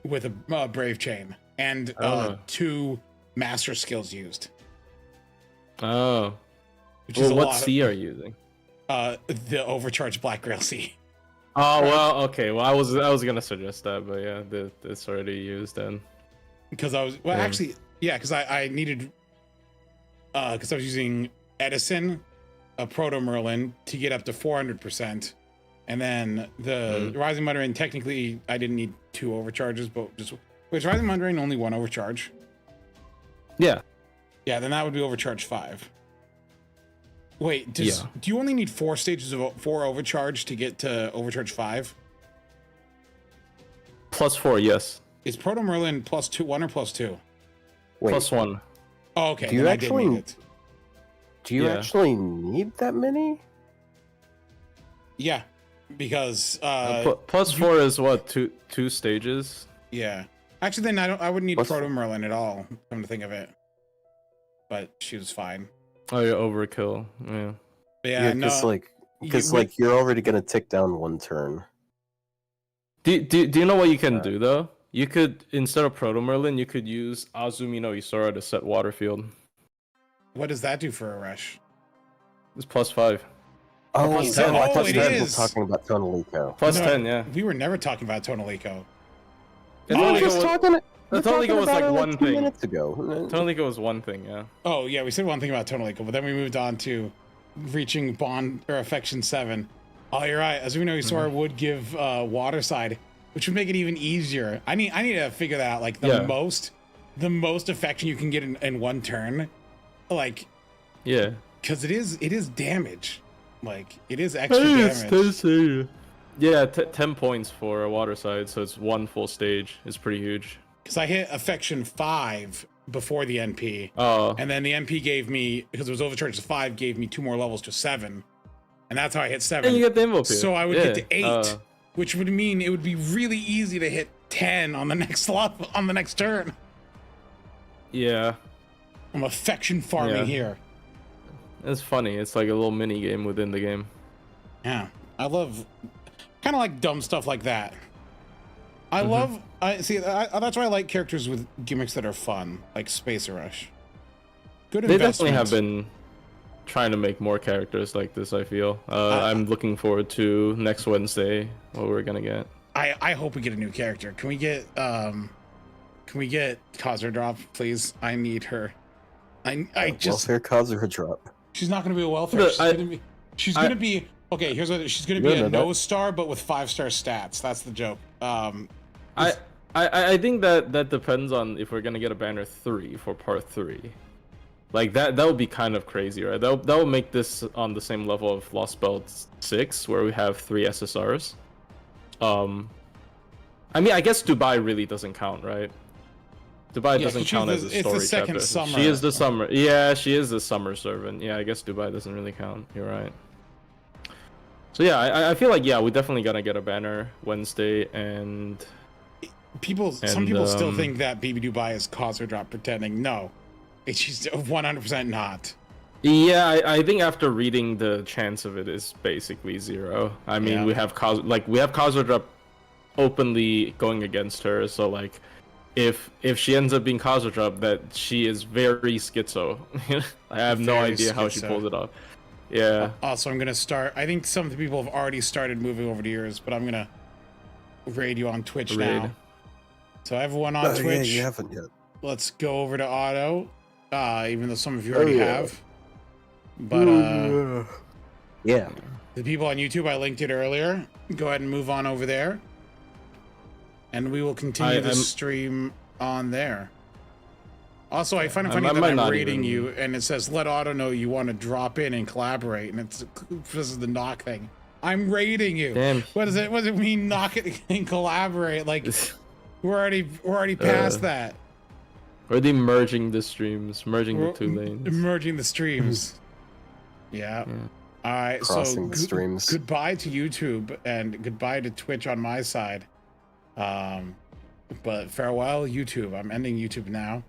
Speaker 1: with a Brave Chain and 2 master skills used.
Speaker 5: Oh.
Speaker 1: Which is
Speaker 5: what C are you using?
Speaker 1: The overcharged Black Grail C.
Speaker 5: Oh well, okay. Well, I was gonna suggest that, but yeah, it's already used then.
Speaker 1: Because actually, yeah, because I needed, because I was using Edison, a Proto Merlin to get up to 400%, and then the Rising Muttering. Technically, I didn't need 2 overcharges, but was Rising Muttering only 1 overcharge?
Speaker 5: Yeah.
Speaker 1: Yeah, then that would be overcharge 5. Wait, do you only need 4 stages of 4 overcharge to get to overcharge 5?
Speaker 5: +4, yes.
Speaker 1: Is Proto Merlin +2, 1 or +2?
Speaker 6: Wait,
Speaker 5: +1.
Speaker 1: Oh, okay.
Speaker 6: Do you actually
Speaker 5: Yeah.
Speaker 6: need that many?
Speaker 1: Yeah, because
Speaker 5: +4 is what, two stages?
Speaker 1: yeah. Actually, then I wouldn't need Proto Merlin at all. Come to think of it, but she was fine.
Speaker 5: Oh, yeah, overkill. Yeah.
Speaker 1: But yeah,
Speaker 6: because you're already gonna tick down 1 turn.
Speaker 5: Do you know what you can do though? You could, instead of Proto Merlin, you could use Azumi no Isora to set water field.
Speaker 1: What does that do for a rush?
Speaker 5: It's +5.
Speaker 6: Oh,
Speaker 1: plus 10.
Speaker 6: I thought
Speaker 1: Oh, it
Speaker 6: you guys
Speaker 1: is.
Speaker 6: were talking about Tonalico.
Speaker 5: +10, yeah.
Speaker 1: We were never talking about Tonalico.
Speaker 5: Tonalico was
Speaker 6: Tonalico
Speaker 5: was like one
Speaker 6: 2
Speaker 5: thing.
Speaker 6: minutes ago.
Speaker 5: Tonalico was one thing, yeah.
Speaker 1: Oh yeah, we said one thing about Tonalico, but then we moved on to reaching Bond or Affection 7. Oh, you're right. As we know, Isora would give water side, which would make it even easier. I need to figure that out. Like the most affection you can get in 1 turn. Like,
Speaker 5: Yeah.
Speaker 1: because it is damage. Like it is extra damage.
Speaker 5: Yeah, 10 points for a water side, so it's 1 full stage. It's pretty huge.
Speaker 1: Because I hit Affection 5 before the NP.
Speaker 5: Oh.
Speaker 1: And then the NP gave me, because it was overcharged to 5, gave me 2 more levels to 7. And that's how I hit 7.
Speaker 5: And you get the invoke here.
Speaker 1: So I would get to 8, which would mean it would be really easy to hit 10 on the next on the next turn.
Speaker 5: Yeah.
Speaker 1: I'm affection farming here.
Speaker 5: It's funny. It's like a little mini game within the game.
Speaker 1: Yeah. I love kind of like dumb stuff like that. I love that's why I like characters with gimmicks that are fun, like Spacer Rush. Good
Speaker 5: They
Speaker 1: investment.
Speaker 5: definitely have been trying to make more characters like this, I feel. I'm looking forward to next Wednesday what we're gonna get.
Speaker 1: I hope we get a new character. Can we get Khazra Drop, please? I need her. I just
Speaker 6: welfare Khazra Drop.
Speaker 1: She's not gonna be a welfare. She's gonna be okay. Here's what she's gonna be: a nose star, but with 5-star stats. That's the joke.
Speaker 5: I think that depends on if we're gonna get a banner 3 for part 3. Like that would be kind of crazy, right? That would make this on the same level of Lost Belt 6, where we have 3 SSRs. I mean, I guess Dubai really doesn't count, right? Dubai doesn't count as a story
Speaker 1: it's the second
Speaker 5: chapter.
Speaker 1: summer.
Speaker 5: She is the summer. Yeah, she is the summer servant. Yeah, I guess Dubai doesn't really count. You're right. So yeah, I feel like we're definitely gonna get a banner Wednesday, and
Speaker 1: some people still think that BB Dubai is Khazra Drop pretending. No, she's 100% not.
Speaker 5: Yeah, I think after reading, the chance of it is basically 0. I mean, we have Khazra Drop openly going against her, so like if she ends up being Khazra Drop, that she is very schizo. I have no idea how she pulls it off. Yeah.
Speaker 1: Also, I'm gonna start. I think some of the people have already started moving over to yours, but I'm gonna raid you on Twitch now. So everyone on Twitch,
Speaker 6: yeah, you haven't yet.
Speaker 1: Let's go over to Auto, even though some of you already have. But
Speaker 6: yeah,
Speaker 1: the people on YouTube, I linked it earlier. Go ahead and move on over there, and we will continue the stream on there. Also, I find it funny that I'm rating you, and it says, let Auto know you want to drop in and collaborate, and this is the knock thing. I'm rating you.
Speaker 5: Damn.
Speaker 1: What does it mean, knock it and collaborate? Like, we're already past that.
Speaker 5: Already merging the streams, merging the 2 lanes.
Speaker 1: Merging the streams. Yeah. All right,
Speaker 6: crossing the streams.
Speaker 1: Goodbye to YouTube, and goodbye to Twitch on my side. But farewell, YouTube. I'm ending YouTube now.